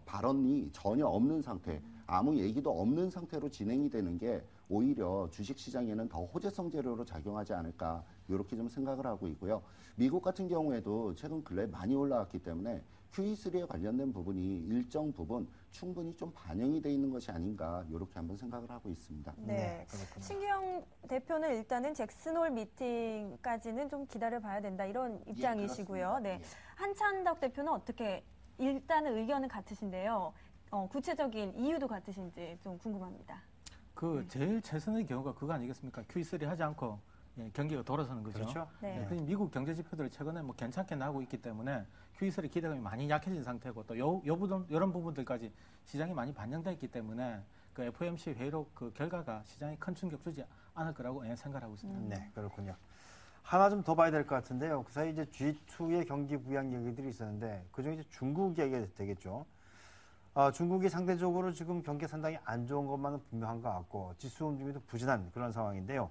발언이 전혀 없는 상태, 아무 얘기도 없는 상태로 진행이 되는 게 오히려 주식시장에는 더 호재성 재료로 작용하지 않을까 이렇게 좀 생각을 하고 있고요. 미국 같은 경우에도 최근 근래 많이 올라왔기 때문에 QE3에 관련된 부분이 일정 부분 충분히 좀 반영이 돼 있는 것이 아닌가 이렇게 한번 생각을 하고 있습니다. 네. 그렇군요. 신기영 대표는 일단은 잭슨홀 미팅까지는 좀 기다려봐야 된다 이런 입장이시고요. 그렇습니다. 네. 한찬덕 대표는 어떻게 일단은 의견은 같으신데요. 구체적인 이유도 같으신지 좀 궁금합니다. 그 제일 최선의 경우가 그거 아니겠습니까? QE3 하지 않고 예, 경기가 돌아서는 거죠. 그렇죠. 네. 예, 그리고 미국 경제 지표들이 최근에 뭐 괜찮게 나오고 있기 때문에 QE3 기대감이 많이 약해진 상태고 또 이런 부분들까지 시장이 많이 반영돼 있기 때문에 그 FOMC 회의록 그 결과가 시장에 큰 충격 주지 않을 거라고 생각하고 있습니다. 네, 그렇군요. 하나 좀 더 봐야 될 것 같은데요. 그 사이 이제 G2의 경기 부양 얘기들이 있었는데 그중에 이제 중국 얘기가 되겠죠. 중국이 상대적으로 지금 경기 상당히 안 좋은 것만은 분명한 것 같고 지수 움직임도 부진한 그런 상황인데요.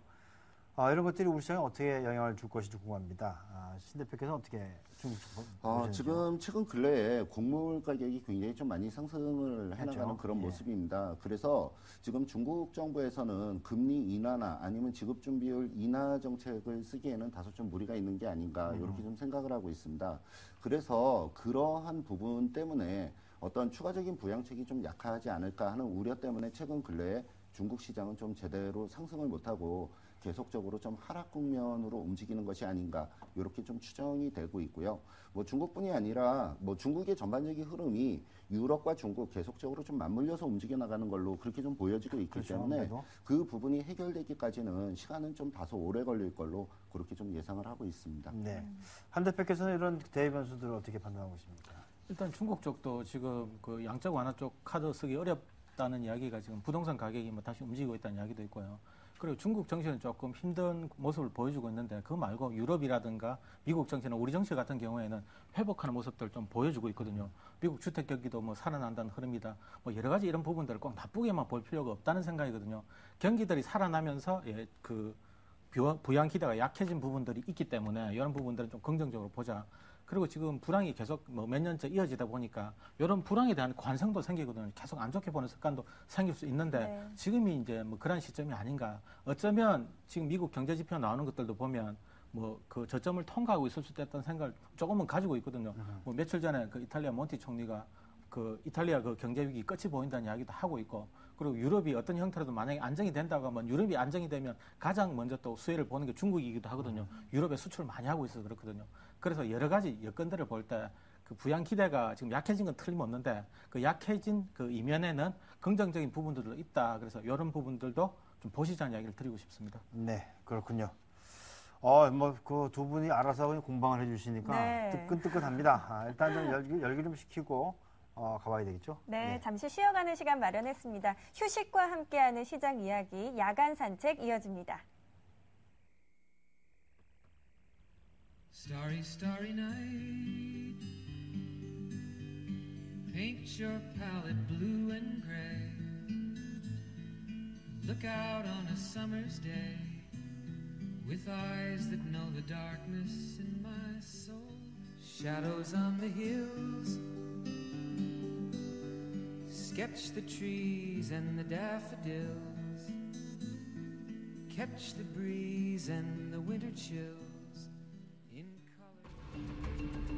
이런 것들이 우리 시장에 어떻게 영향을 줄 것인지 궁금합니다. 신 대표께서는 어떻게 중국 보시는지요? 지금 최근 근래에 곡물 가격이 굉장히 좀 많이 상승을 해나가는 그렇죠. 그런 예. 모습입니다. 그래서 지금 중국 정부에서는 금리 인하나 아니면 지급준비율 인하 정책을 쓰기에는 다소 좀 무리가 있는 게 아닌가 이렇게 좀 생각을 하고 있습니다. 그래서 그러한 부분 때문에 어떤 추가적인 부양책이 좀 약하지 않을까 하는 우려 때문에 최근 근래에 중국 시장은 좀 제대로 상승을 못하고 계속적으로 좀 하락 국면으로 움직이는 것이 아닌가 이렇게 좀 추정이 되고 있고요. 뭐 중국뿐이 아니라 뭐 중국의 전반적인 흐름이 유럽과 중국 계속적으로 좀 맞물려서 움직여 나가는 걸로 그렇게 좀 보여지고 있기 그렇죠, 때문에 아무래도. 그 부분이 해결되기까지는 시간은 좀 다소 오래 걸릴 걸로 그렇게 좀 예상을 하고 있습니다. 네. 한 대표께서는 이런 대외 변수들을 어떻게 판단하고 있습니까? 일단 중국 쪽도 지금 그 양적 완화 쪽 카드 쓰기 어렵다는 이야기가 지금 부동산 가격이 뭐 다시 움직이고 있다는 이야기도 있고요. 그리고 중국 정치는 조금 힘든 모습을 보여주고 있는데 그거 말고 유럽이라든가 미국 정치나 우리 정치 같은 경우에는 회복하는 모습들 좀 보여주고 있거든요. 미국 주택 경기도 뭐 살아난다는 흐름이다. 뭐 여러 가지 이런 부분들을 꼭 나쁘게만 볼 필요가 없다는 생각이거든요. 경기들이 살아나면서 그 부양 기대가 약해진 부분들이 있기 때문에 이런 부분들은 좀 긍정적으로 보자. 그리고 지금 불황이 계속 뭐 몇 년째 이어지다 보니까 이런 불황에 대한 관성도 생기거든요. 계속 안 좋게 보는 습관도 생길 수 있는데 네. 지금이 이제 뭐 그런 시점이 아닌가. 어쩌면 지금 미국 경제 지표 나오는 것들도 보면 뭐 그 저점을 통과하고 있을 수도 있다는 생각을 조금은 가지고 있거든요. 뭐 며칠 전에 그 이탈리아 몬티 총리가 그 이탈리아 그 경제 위기 끝이 보인다는 이야기도 하고 있고 그리고 유럽이 어떤 형태로도 만약에 안정이 된다고 하면 유럽이 안정이 되면 가장 먼저 또 수혜를 보는 게 중국이기도 하거든요. 유럽에 수출을 많이 하고 있어서 그렇거든요. 그래서 여러 가지 여건들을 볼 때 그 부양 기대가 지금 약해진 건 틀림없는데 그 약해진 그 이면에는 긍정적인 부분들도 있다. 그래서 이런 부분들도 좀 보시자는 이야기를 드리고 싶습니다. 네, 그렇군요. 뭐 그 두 분이 알아서 그냥 공방을 해주시니까 네. 뜨끈뜨끈합니다. 일단 좀 열기 좀 식히고 가봐야 되겠죠? 네, 잠시 쉬어가는 시간 마련했습니다. 휴식과 함께하는 시장 이야기, 야간 산책 이어집니다. Starry, starry night. Paint your palette blue and gray. Look out on a summer's day with eyes that know the darkness in my soul. Shadows on the hills. Sketch the trees and the daffodils. Catch the breeze and the winter chills in color.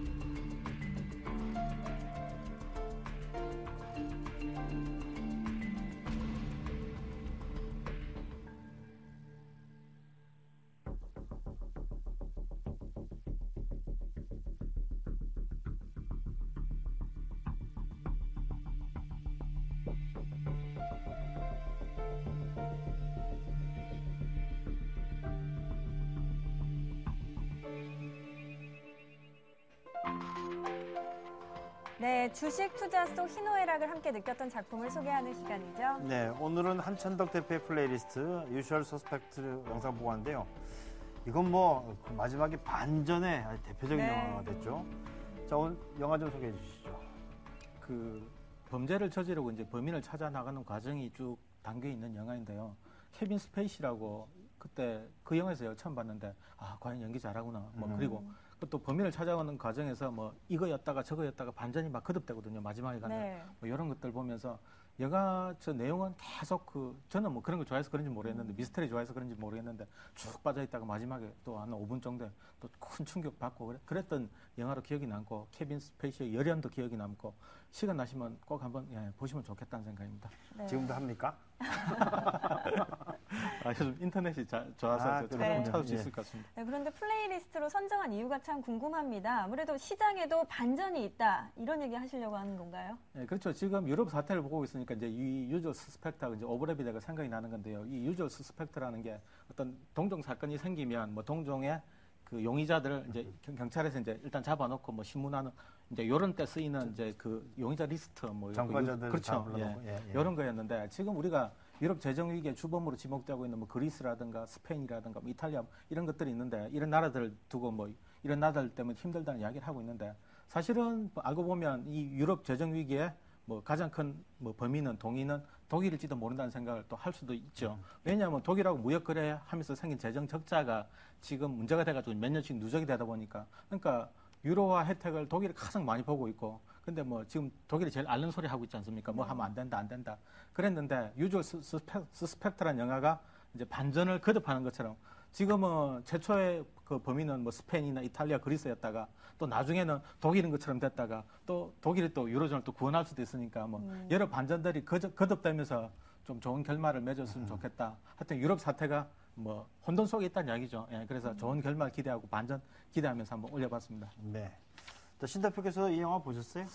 네, 주식 투자 속 희노애락을 함께 느꼈던 작품을 소개하는 시간이죠. 네, 오늘은 한천덕 대표의 플레이리스트 유주얼 서스펙트 영상 보고 왔는데요. 이건 뭐 마지막에 반전의 아주 대표적인 네. 영화가 됐죠. 자, 오늘 영화 좀 소개해 주시죠. 그 범죄를 저지르고 이제 범인을 찾아 나가는 과정이 쭉 담겨 있는 영화인데요. 케빈 스페이시라고 그때 그 영화에서 처음 봤는데 과연 연기 잘하구나. 뭐 그리고 또 범인을 찾아가는 과정에서 뭐 이거였다가 저거였다가 반전이 막 거듭되거든요. 마지막에 가면 네. 뭐 이런 것들 보면서 영화 저 내용은 계속 저는 뭐 그런 거 좋아해서 그런지 모르겠는데 미스터리 좋아해서 그런지 모르겠는데 쭉 빠져 있다가 마지막에 또 한 5분 정도에 또 큰 충격 받고 그랬던 영화로 기억이 남고 케빈 스페이시의 열연도 기억이 남고 시간 나시면 꼭 한번 보시면 좋겠다는 생각입니다. 네. 지금도 합니까? 요즘 인터넷이 좋아서 좀 네. 찾을 수 있을 것 같습니다. 네, 그런데 플레이리스트로 선정한 이유가 참 궁금합니다. 아무래도 시장에도 반전이 있다 이런 얘기 하시려고 하는 건가요? 네, 그렇죠. 지금 유럽 사태를 보고 있으니까 이제 이 유저 스스펙트하고 이제 오버랩이 되가 생각이 나는 건데요. 이 유저 스스펙트라는 게 어떤 동종 사건이 생기면 뭐 동종의 그 용의자들을 이제 경찰에서 이제 일단 잡아놓고 뭐 신문하는 이제 이런 때 쓰이는 이제 그 용의자 리스트 뭐 정권자들 그렇죠. 이런 거였는데 지금 우리가 유럽 재정 위기의 주범으로 지목되고 있는 뭐 그리스라든가 스페인이라든가 뭐 이탈리아 이런 것들이 있는데 이런 나라들을 두고 뭐 이런 나라들 때문에 힘들다는 이야기를 하고 있는데 사실은 뭐 알고 보면 이 유럽 재정 위기의 뭐 가장 큰 뭐 범인은 동의는 독일일지도 모른다는 생각을 또 할 수도 있죠. 왜냐하면 독일하고 무역 거래하면서 생긴 재정 적자가 지금 문제가 돼가지고 몇 년씩 누적이 되다 보니까 그러니까 유로화 혜택을 독일이 가장 많이 보고 있고 근데 뭐 지금 독일이 제일 앓는 소리 하고 있지 않습니까? 뭐 하면 안 된다. 그랬는데 유저 스펙트라는 영화가 이제 반전을 거듭하는 것처럼 지금은 최초의 그 범인은 뭐 스페인이나 이탈리아, 그리스였다가 또 나중에는 독일인 것처럼 됐다가 또 독일이 또 유로존을 또 구원할 수도 있으니까 뭐 여러 반전들이 거듭되면서 좀 좋은 결말을 맺었으면 좋겠다. 하여튼 유럽 사태가 뭐 혼돈 속에 있다는 이야기죠. 예, 그래서 좋은 결말 기대하고 반전 기대하면서 한번 올려봤습니다. 네. 신 대표께서 이 영화 보셨어요?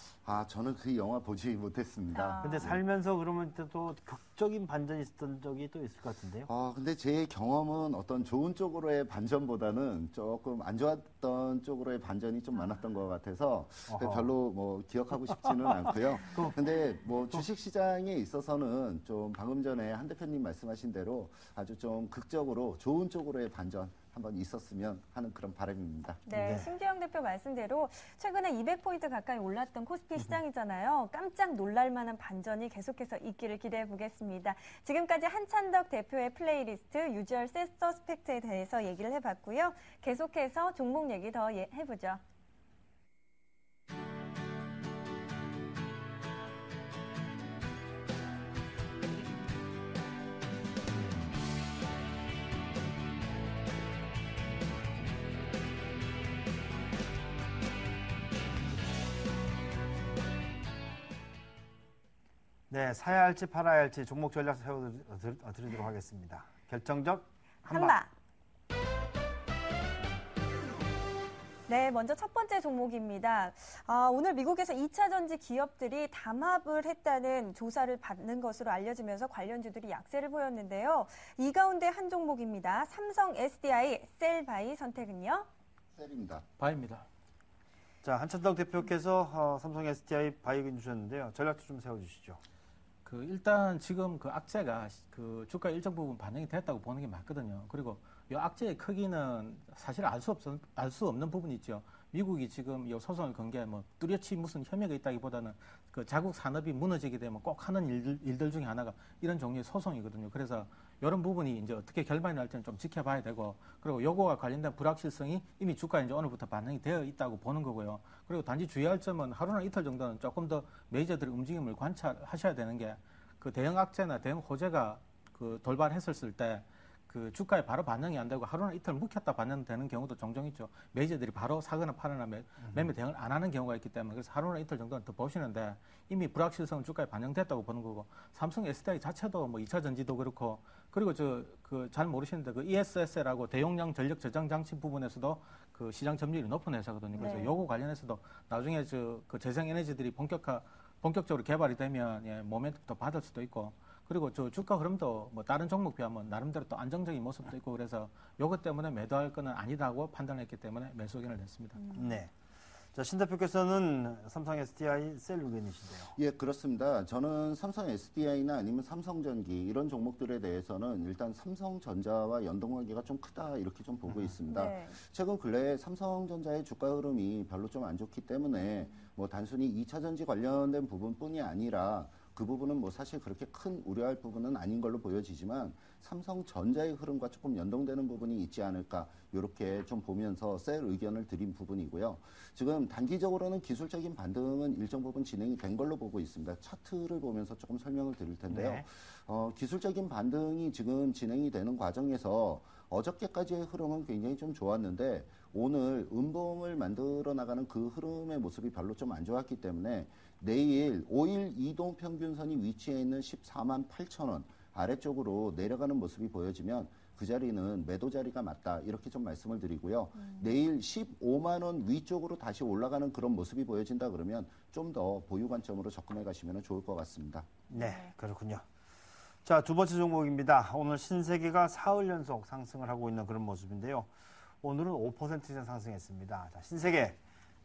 저는 그 영화 보지 못했습니다. 근데 살면서 그러면 또 극적인 반전이 있었던 적이 또 있을 것 같은데요? 근데 제 경험은 어떤 좋은 쪽으로의 반전보다는 조금 안 좋았던 쪽으로의 반전이 좀 많았던 것 같아서 별로 뭐 기억하고 싶지는 않고요. 근데 뭐 주식시장에 있어서는 좀 방금 전에 한 대표님 말씀하신 대로 아주 좀 극적으로 좋은 쪽으로의 반전 한번 있었으면 하는 그런 바람입니다. 네, 신기영 대표 말씀대로 최근에 200포인트 가까이 올랐던 코스피 시장이잖아요. 깜짝 놀랄 만한 반전이 계속해서 있기를 기대해 보겠습니다. 지금까지 한찬덕 대표의 플레이리스트 유주얼 서스펙트에 대해서 얘기를 해봤고요. 계속해서 종목 얘기 더 해보죠. 네, 사야 할지 팔아야 할지 종목 전략 세워드리도록 하겠습니다. 결정적 한방. 네, 먼저 첫 번째 종목입니다. 오늘 미국에서 2차 전지 기업들이 담합을 했다는 조사를 받는 것으로 알려지면서 관련주들이 약세를 보였는데요. 이 가운데 한 종목입니다. 삼성 SDI 셀 바이 선택은요? 셀입니다. 바입니다. 자, 한찬덕 대표께서 삼성 SDI 바이 의견 주셨는데요. 전략도 좀 세워주시죠. 일단 지금 그 악재가 그 주가 일정 부분 반영이 됐다고 보는 게 맞거든요. 그리고 이 악재의 크기는 사실 알 수 없는 부분이 있죠. 미국이 지금 이 소송을 건 게 뭐 뚜렷이 무슨 혐의가 있다기보다는 그 자국 산업이 무너지게 되면 꼭 하는 일들 중에 하나가 이런 종류의 소송이거든요. 그래서 이런 부분이 이제 어떻게 결말이 날지는 좀 지켜봐야 되고, 그리고 요거와 관련된 불확실성이 이미 주가에 이제 오늘부터 반영이 되어 있다고 보는 거고요. 그리고 단지 주의할 점은 하루나 이틀 정도는 조금 더 메이저들의 움직임을 관찰하셔야 되는 게, 그 대형 악재나 대형 호재가 그 돌발했었을 때 그 주가에 바로 반영이 안 되고 하루나 이틀 묵혔다 반영되는 경우도 종종 있죠. 메이저들이 바로 사거나 팔거나 매매 대응을 안 하는 경우가 있기 때문에, 그래서 하루나 이틀 정도는 더 보시는데 이미 불확실성은 주가에 반영됐다고 보는 거고, 삼성 SDI 자체도 뭐 2차 전지도 그렇고, 그리고 잘 모르시는데 그 ESS라고 대용량 전력 저장 장치 부분에서도 그 시장 점유율이 높은 회사거든요. 그래서 요거 관련해서도 나중에 그 재생 에너지들이 본격적으로 개발이 되면 모멘텀 더 받을 수도 있고, 그리고 주가 흐름도 뭐 다른 종목 비하면 나름대로 또 안정적인 모습도 있고, 그래서 요것 때문에 매도할 거는 아니다고 판단했기 때문에 매수 의견을 냈습니다. 네. 자, 신 대표께서는 삼성 SDI 셀 의견이신데요. 예, 그렇습니다. 저는 삼성 SDI나 아니면 삼성전기 이런 종목들에 대해서는 일단 삼성전자와 연동관계가 좀 크다 이렇게 좀 보고 있습니다. 네. 최근 근래에 삼성전자의 주가 흐름이 별로 좀 안 좋기 때문에 뭐 단순히 2차 전지 관련된 부분뿐이 아니라 그 부분은 뭐 사실 그렇게 큰 우려할 부분은 아닌 걸로 보여지지만 삼성전자의 흐름과 조금 연동되는 부분이 있지 않을까, 이렇게 좀 보면서 셀 의견을 드린 부분이고요. 지금 단기적으로는 기술적인 반등은 일정 부분 진행이 된 걸로 보고 있습니다. 차트를 보면서 조금 설명을 드릴 텐데요. 네. 기술적인 반등이 지금 진행이 되는 과정에서 어저께까지의 흐름은 굉장히 좀 좋았는데 오늘 음봉을 만들어 나가는 그 흐름의 모습이 별로 좀 안 좋았기 때문에 내일 5일 이동 평균선이 위치해 있는 14만 8천 원, 아래쪽으로 내려가는 모습이 보여지면 그 자리는 매도 자리가 맞다 이렇게 좀 말씀을 드리고요. 내일 15만 원 위쪽으로 다시 올라가는 그런 모습이 보여진다 그러면 좀 더 보유 관점으로 접근해 가시면 좋을 것 같습니다. 네, 그렇군요. 자, 두 번째 종목입니다. 오늘 신세계가 사흘 연속 상승을 하고 있는 그런 모습인데요. 오늘은 5% 이상 상승했습니다. 자, 신세계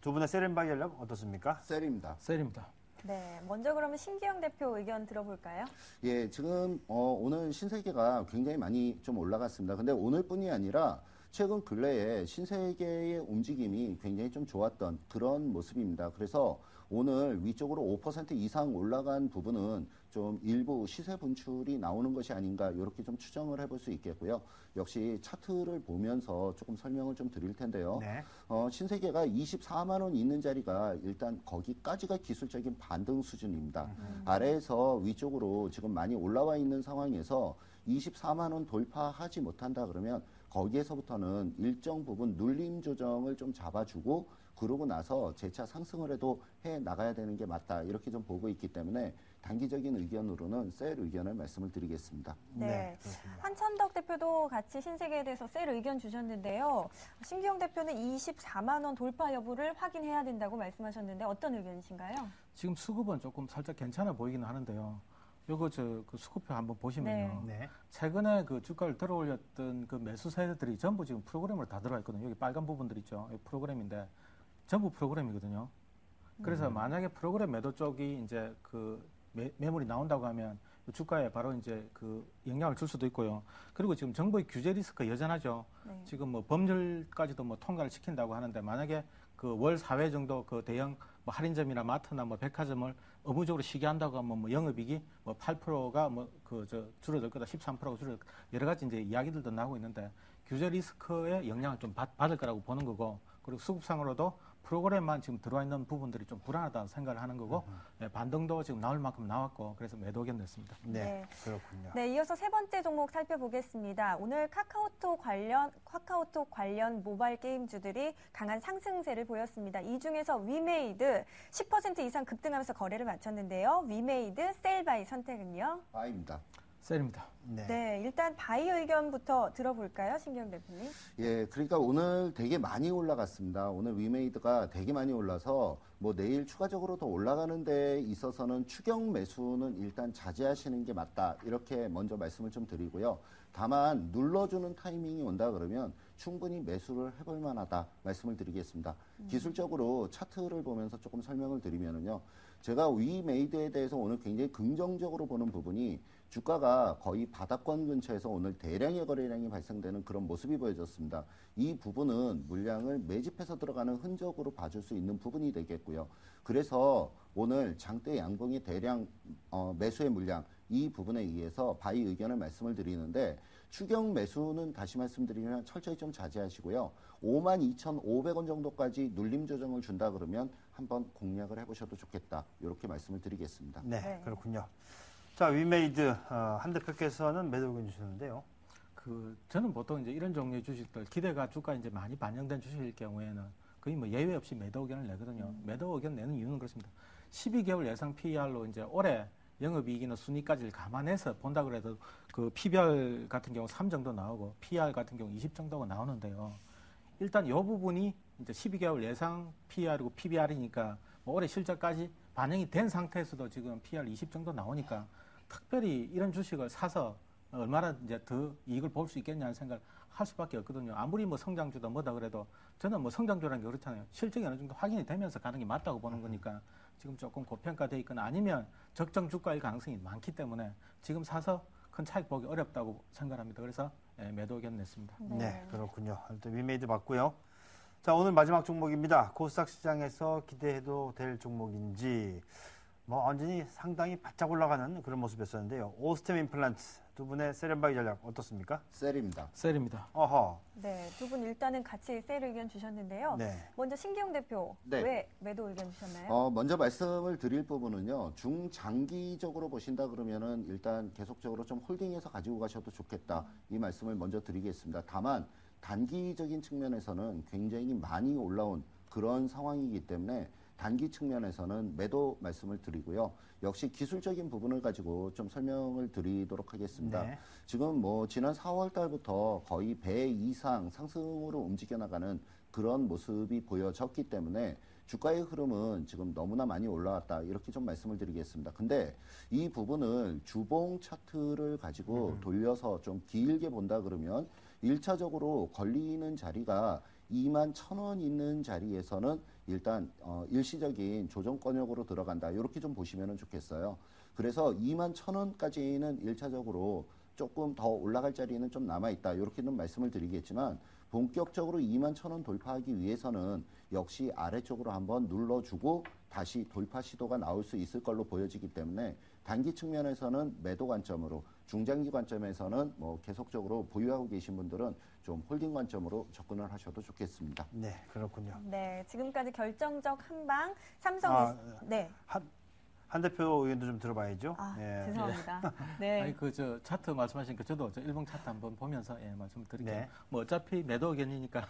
두 분의 세련바이 전략 어떻습니까? 셀입니다. 셀입니다. 네, 먼저 그러면 신기영 대표 의견 들어볼까요? 예, 지금 오늘 신세계가 굉장히 많이 좀 올라갔습니다. 근데 오늘뿐이 아니라 최근 근래에 신세계의 움직임이 굉장히 좀 좋았던 그런 모습입니다. 그래서 오늘 위쪽으로 5% 이상 올라간 부분은 좀 일부 시세 분출이 나오는 것이 아닌가 이렇게 좀 추정을 해볼 수 있겠고요. 역시 차트를 보면서 조금 설명을 좀 드릴 텐데요. 네. 신세계가 24만 원 있는 자리가 일단 거기까지가 기술적인 반등 수준입니다. 아래에서 위쪽으로 지금 많이 올라와 있는 상황에서 24만 원 돌파하지 못한다 그러면 거기에서부터는 일정 부분 눌림 조정을 좀 잡아주고 그러고 나서 재차 상승을 해도 해 나가야 되는 게 맞다 이렇게 좀 보고 있기 때문에 단기적인 의견으로는 셀 의견을 말씀을 드리겠습니다. 네. 그렇습니다. 한천덕 대표도 같이 신세계에 대해서 셀 의견 주셨는데요. 신기영 대표는 24만 원 돌파 여부를 확인해야 된다고 말씀하셨는데 어떤 의견이신가요? 지금 수급은 조금 살짝 괜찮아 보이기는 하는데요. 요거 그 수급표 한번 보시면요. 네. 최근에 그 주가를 들어올렸던 그 매수 세들이 전부 지금 프로그램으로 다 들어와 있거든요. 여기 빨간 부분들 있죠. 여기 프로그램인데 전부 프로그램이거든요. 그래서 만약에 프로그램 매도 쪽이 이제 그 매물이 나온다고 하면 주가에 바로 이제 그 영향을 줄 수도 있고요. 그리고 지금 정부의 규제 리스크 여전하죠. 네. 지금 뭐 법률까지도 뭐 통과를 시킨다고 하는데 만약에 그 월 4회 정도 그 대형 뭐 할인점이나 마트나 뭐 백화점을 의무적으로 쉬게 한다고 하면 뭐 영업이익이 뭐 8%가 뭐 그 저 줄어들 거다, 13%가 줄어들 거다, 여러 가지 이제 이야기들도 나오고 있는데 규제 리스크에 영향을 좀 받을 거라고 보는 거고, 그리고 수급상으로도 프로그램만 지금 들어와 있는 부분들이 좀 불안하다고 생각을 하는 거고, 네, 반등도 지금 나올 만큼 나왔고 그래서 매도 의견 냈습니다. 네, 네. 그렇군요. 네, 이어서 세 번째 종목 살펴보겠습니다. 오늘 카카오톡 관련 모바일 게임주들이 강한 상승세를 보였습니다. 이 중에서 위메이드 10% 이상 급등하면서 거래를 마쳤는데요. 위메이드 셀바이 선택은요? 바입니다. 셀입니다. 네. 네, 일단 바이 의견부터 들어볼까요, 신기영 대표님? 예, 그러니까 오늘 되게 많이 올라갔습니다. 오늘 위메이드가 되게 많이 올라서 뭐 내일 추가적으로 더 올라가는 데 있어서는 추경 매수는 일단 자제하시는 게 맞다. 이렇게 먼저 말씀을 좀 드리고요. 다만 눌러주는 타이밍이 온다 그러면 충분히 매수를 해볼 만하다 말씀을 드리겠습니다. 기술적으로 차트를 보면서 조금 설명을 드리면은요. 제가 위메이드에 대해서 오늘 굉장히 긍정적으로 보는 부분이 주가가 거의 바닥권 근처에서 오늘 대량의 거래량이 발생되는 그런 모습이 보여졌습니다. 이 부분은 물량을 매집해서 들어가는 흔적으로 봐줄 수 있는 부분이 되겠고요. 그래서 오늘 장대 양봉의 대량 매수의 물량 이 부분에 의해서 바이 의견을 말씀을 드리는데, 추경 매수는 다시 말씀드리면 철저히 좀 자제하시고요. 52,500원 정도까지 눌림 조정을 준다 그러면 한번 공략을 해보셔도 좋겠다. 이렇게 말씀을 드리겠습니다. 네, 네. 그렇군요. 자, 위메이드 한대표께서는 매도 의견 주셨는데요. 저는 보통 이제 이런 종류의 주식들 기대가 주가 이제 많이 반영된 주식일 경우에는 거의 뭐 예외 없이 매도 의견을 내거든요. 매도 의견 내는 이유는 그렇습니다. 12개월 예상 PER로 이제 올해 영업이익이나 순이익까지를 감안해서 본다 그래도 그 PBR 같은 경우 3 정도 나오고 PER 같은 경우 20 정도가 나오는데요. 일단 이 부분이 이제 12개월 예상 PER이고 PBR이니까 뭐 올해 실적까지 반영이 된 상태에서도 지금 PER 20 정도 나오니까 특별히 이런 주식을 사서 얼마나 이제 더 이익을 볼 수 있겠냐는 생각을 할 수밖에 없거든요. 아무리 뭐 성장주다 뭐다 그래도 저는 뭐 성장주라는 게 그렇잖아요. 실적이 어느 정도 확인이 되면서 가는 게 맞다고 보는 거니까 지금 조금 고평가돼 있거나 아니면 적정 주가일 가능성이 많기 때문에 지금 사서 큰 차익 보기 어렵다고 생각합니다. 그래서 매도 의견 냈습니다. 네, 그렇군요. 또 위메이드 봤고요. 자, 오늘 마지막 종목입니다. 코스닥 시장에서 기대해도 될 종목인지 뭐 완전히 상당히 바짝 올라가는 그런 모습이었었는데요. 오스템 임플란트 두 분의 세련바이 전략 어떻습니까? 셀입니다. 셀입니다. 어허. 네, 두 분 일단은 같이 셀 의견 주셨는데요. 네. 먼저 신기영 대표, 네. 왜 매도 의견 주셨나요? 먼저 말씀을 드릴 부분은요. 중장기적으로 보신다 그러면은 일단 계속적으로 좀 홀딩해서 가지고 가셔도 좋겠다. 이 말씀을 먼저 드리겠습니다. 다만 단기적인 측면에서는 굉장히 많이 올라온 그런 상황이기 때문에 단기 측면에서는 매도 말씀을 드리고요. 역시 기술적인 부분을 가지고 좀 설명을 드리도록 하겠습니다. 네. 지금 뭐 지난 4월 달부터 거의 배 이상 상승으로 움직여 나가는 그런 모습이 보여졌기 때문에 주가의 흐름은 지금 너무나 많이 올라왔다 이렇게 좀 말씀을 드리겠습니다. 근데 이 부분을 주봉 차트를 가지고 돌려서 좀 길게 본다 그러면 1차적으로 걸리는 자리가 21,000원 있는 자리에서는 일단 일시적인 조정권역으로 들어간다. 이렇게 좀 보시면 좋겠어요. 그래서 21,000원까지는 1차적으로 조금 더 올라갈 자리는 좀 남아있다. 이렇게는 말씀을 드리겠지만 본격적으로 21,000원 돌파하기 위해서는 역시 아래쪽으로 한번 눌러주고 다시 돌파 시도가 나올 수 있을 걸로 보여지기 때문에 단기 측면에서는 매도 관점으로, 중장기 관점에서는 뭐 계속적으로 보유하고 계신 분들은 좀 홀딩 관점으로 접근을 하셔도 좋겠습니다. 네, 그렇군요. 네, 지금까지 결정적 한방 삼성 네. 한 대표 의견도 좀 들어봐야죠. 예. 죄송합니다. 네. 아니 저 차트 말씀하신 그 저도 저 일봉 차트 한번 보면서 말씀을 드릴게요. 네. 뭐 어차피 매도 의견이니까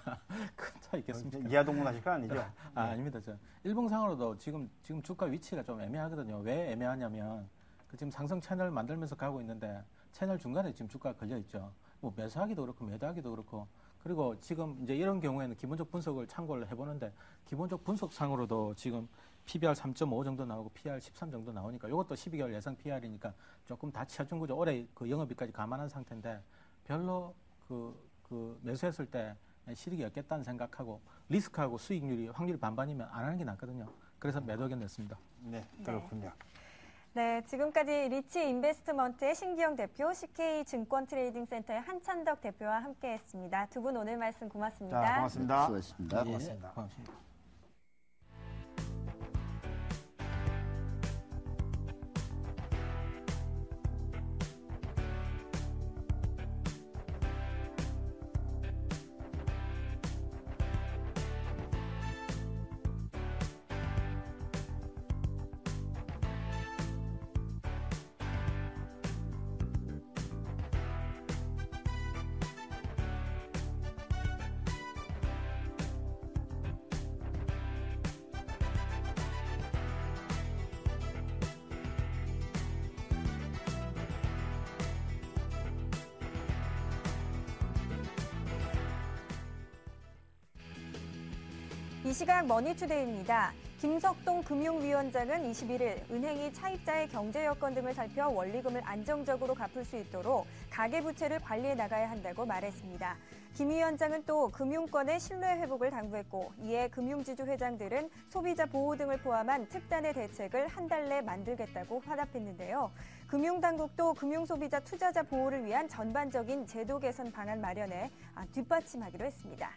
큰 차이 있겠습니까? 이하동분 하실 거 아니죠? 아닙니다. 저 일봉상으로도 지금 주가 위치가 좀 애매하거든요. 왜 애매하냐면 그 지금 상승 채널 만들면서 가고 있는데 채널 중간에 지금 주가가 걸려 있죠. 뭐 매수하기도 그렇고 매도하기도 그렇고 그리고 지금 이제 이런 경우에는 기본적 분석을 참고를 해보는데 기본적 분석상으로도 지금 PBR 3.5 정도 나오고 PR 13 정도 나오니까 이것도 12개월 예상 PR이니까 조금 다 치아준 거죠. 올해 그 영업이익까지 감안한 상태인데 별로 그 매수했을 때 실익이 없겠다는 생각하고 리스크하고 수익률이 확률이 반반이면 안 하는 게 낫거든요. 그래서 매도 의견 냈습니다. 네, 그렇군요. 네, 지금까지 리치 인베스트먼트의 신기영 대표, CK 증권 트레이딩 센터의 한찬덕 대표와 함께했습니다. 두 분 오늘 말씀 고맙습니다. 자, 고맙습니다. 수고하셨습니다. 예, 고맙습니다. 고맙습니다. 이 시각 머니투데이입니다. 김석동 금융위원장은 21일 은행이 차입자의 경제 여건 등을 살펴 원리금을 안정적으로 갚을 수 있도록 가계부채를 관리해 나가야 한다고 말했습니다. 김 위원장은 또 금융권의 신뢰 회복을 당부했고 이에 금융지주 회장들은 소비자 보호 등을 포함한 특단의 대책을 한 달 내 만들겠다고 화답했는데요. 금융당국도 금융소비자 투자자 보호를 위한 전반적인 제도 개선 방안 마련에 뒷받침하기로 했습니다.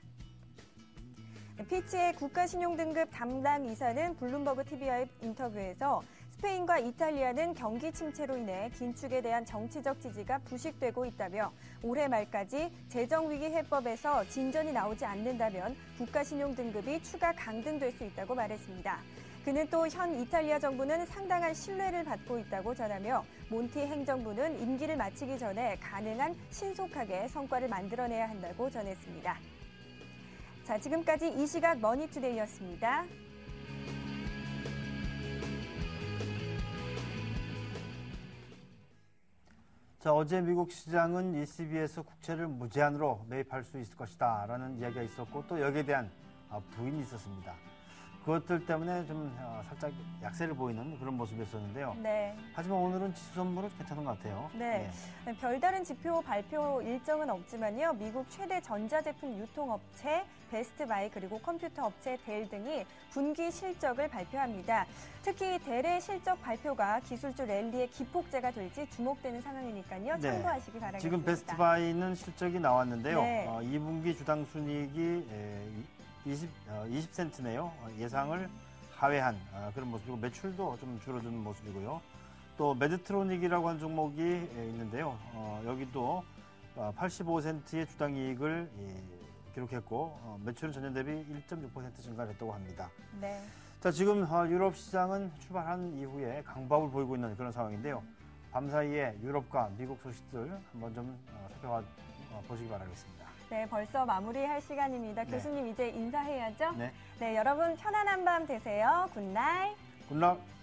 피치의 국가신용등급 담당 이사는 블룸버그 TV와의 인터뷰에서 스페인과 이탈리아는 경기 침체로 인해 긴축에 대한 정치적 지지가 부식되고 있다며 올해 말까지 재정위기 해법에서 진전이 나오지 않는다면 국가신용등급이 추가 강등될 수 있다고 말했습니다. 그는 또 현 이탈리아 정부는 상당한 신뢰를 받고 있다고 전하며 몬티 행정부는 임기를 마치기 전에 가능한 신속하게 성과를 만들어내야 한다고 전했습니다. 자, 지금까지 이 시각 머니투데이였습니다. 자, 어제 미국 시장은 ECB에서 국채를 무제한으로 매입할 수 있을 것이다라는 이야기가 있었고 또 여기에 대한 부인이 있었습니다. 그것들 때문에 좀 살짝 약세를 보이는 그런 모습이었었는데요. 네. 하지만 오늘은 지수 선물은 괜찮은 것 같아요. 네. 별다른 지표 발표 일정은 없지만요. 미국 최대 전자제품 유통업체 베스트바이 그리고 컴퓨터 업체 델 등이 분기 실적을 발표합니다. 특히 델의 실적 발표가 기술주 랠리의 기폭제가 될지 주목되는 상황이니까요. 참고하시기 바라겠습니다. 지금 베스트바이는 실적이 나왔는데요. 네. 2분기 주당 순이익이 20센트네요. 예상을 하회한 그런 모습이고 매출도 좀 줄어드는 모습이고요. 또 메드트로닉이라고 하는 종목이 있는데요. 여기도 85센트의 주당 이익을 기록했고 매출은 전년 대비 1.6% 증가했다고 합니다. 네. 자, 지금 유럽 시장은 출발한 이후에 강박을 보이고 있는 그런 상황인데요. 밤사이에 유럽과 미국 소식들 한번 좀 살펴보시기 바라겠습니다. 네, 벌써 마무리할 시간입니다. 네. 교수님 이제 인사해야죠? 네. 네, 여러분 편안한 밤 되세요. 굿나잇. 굿락.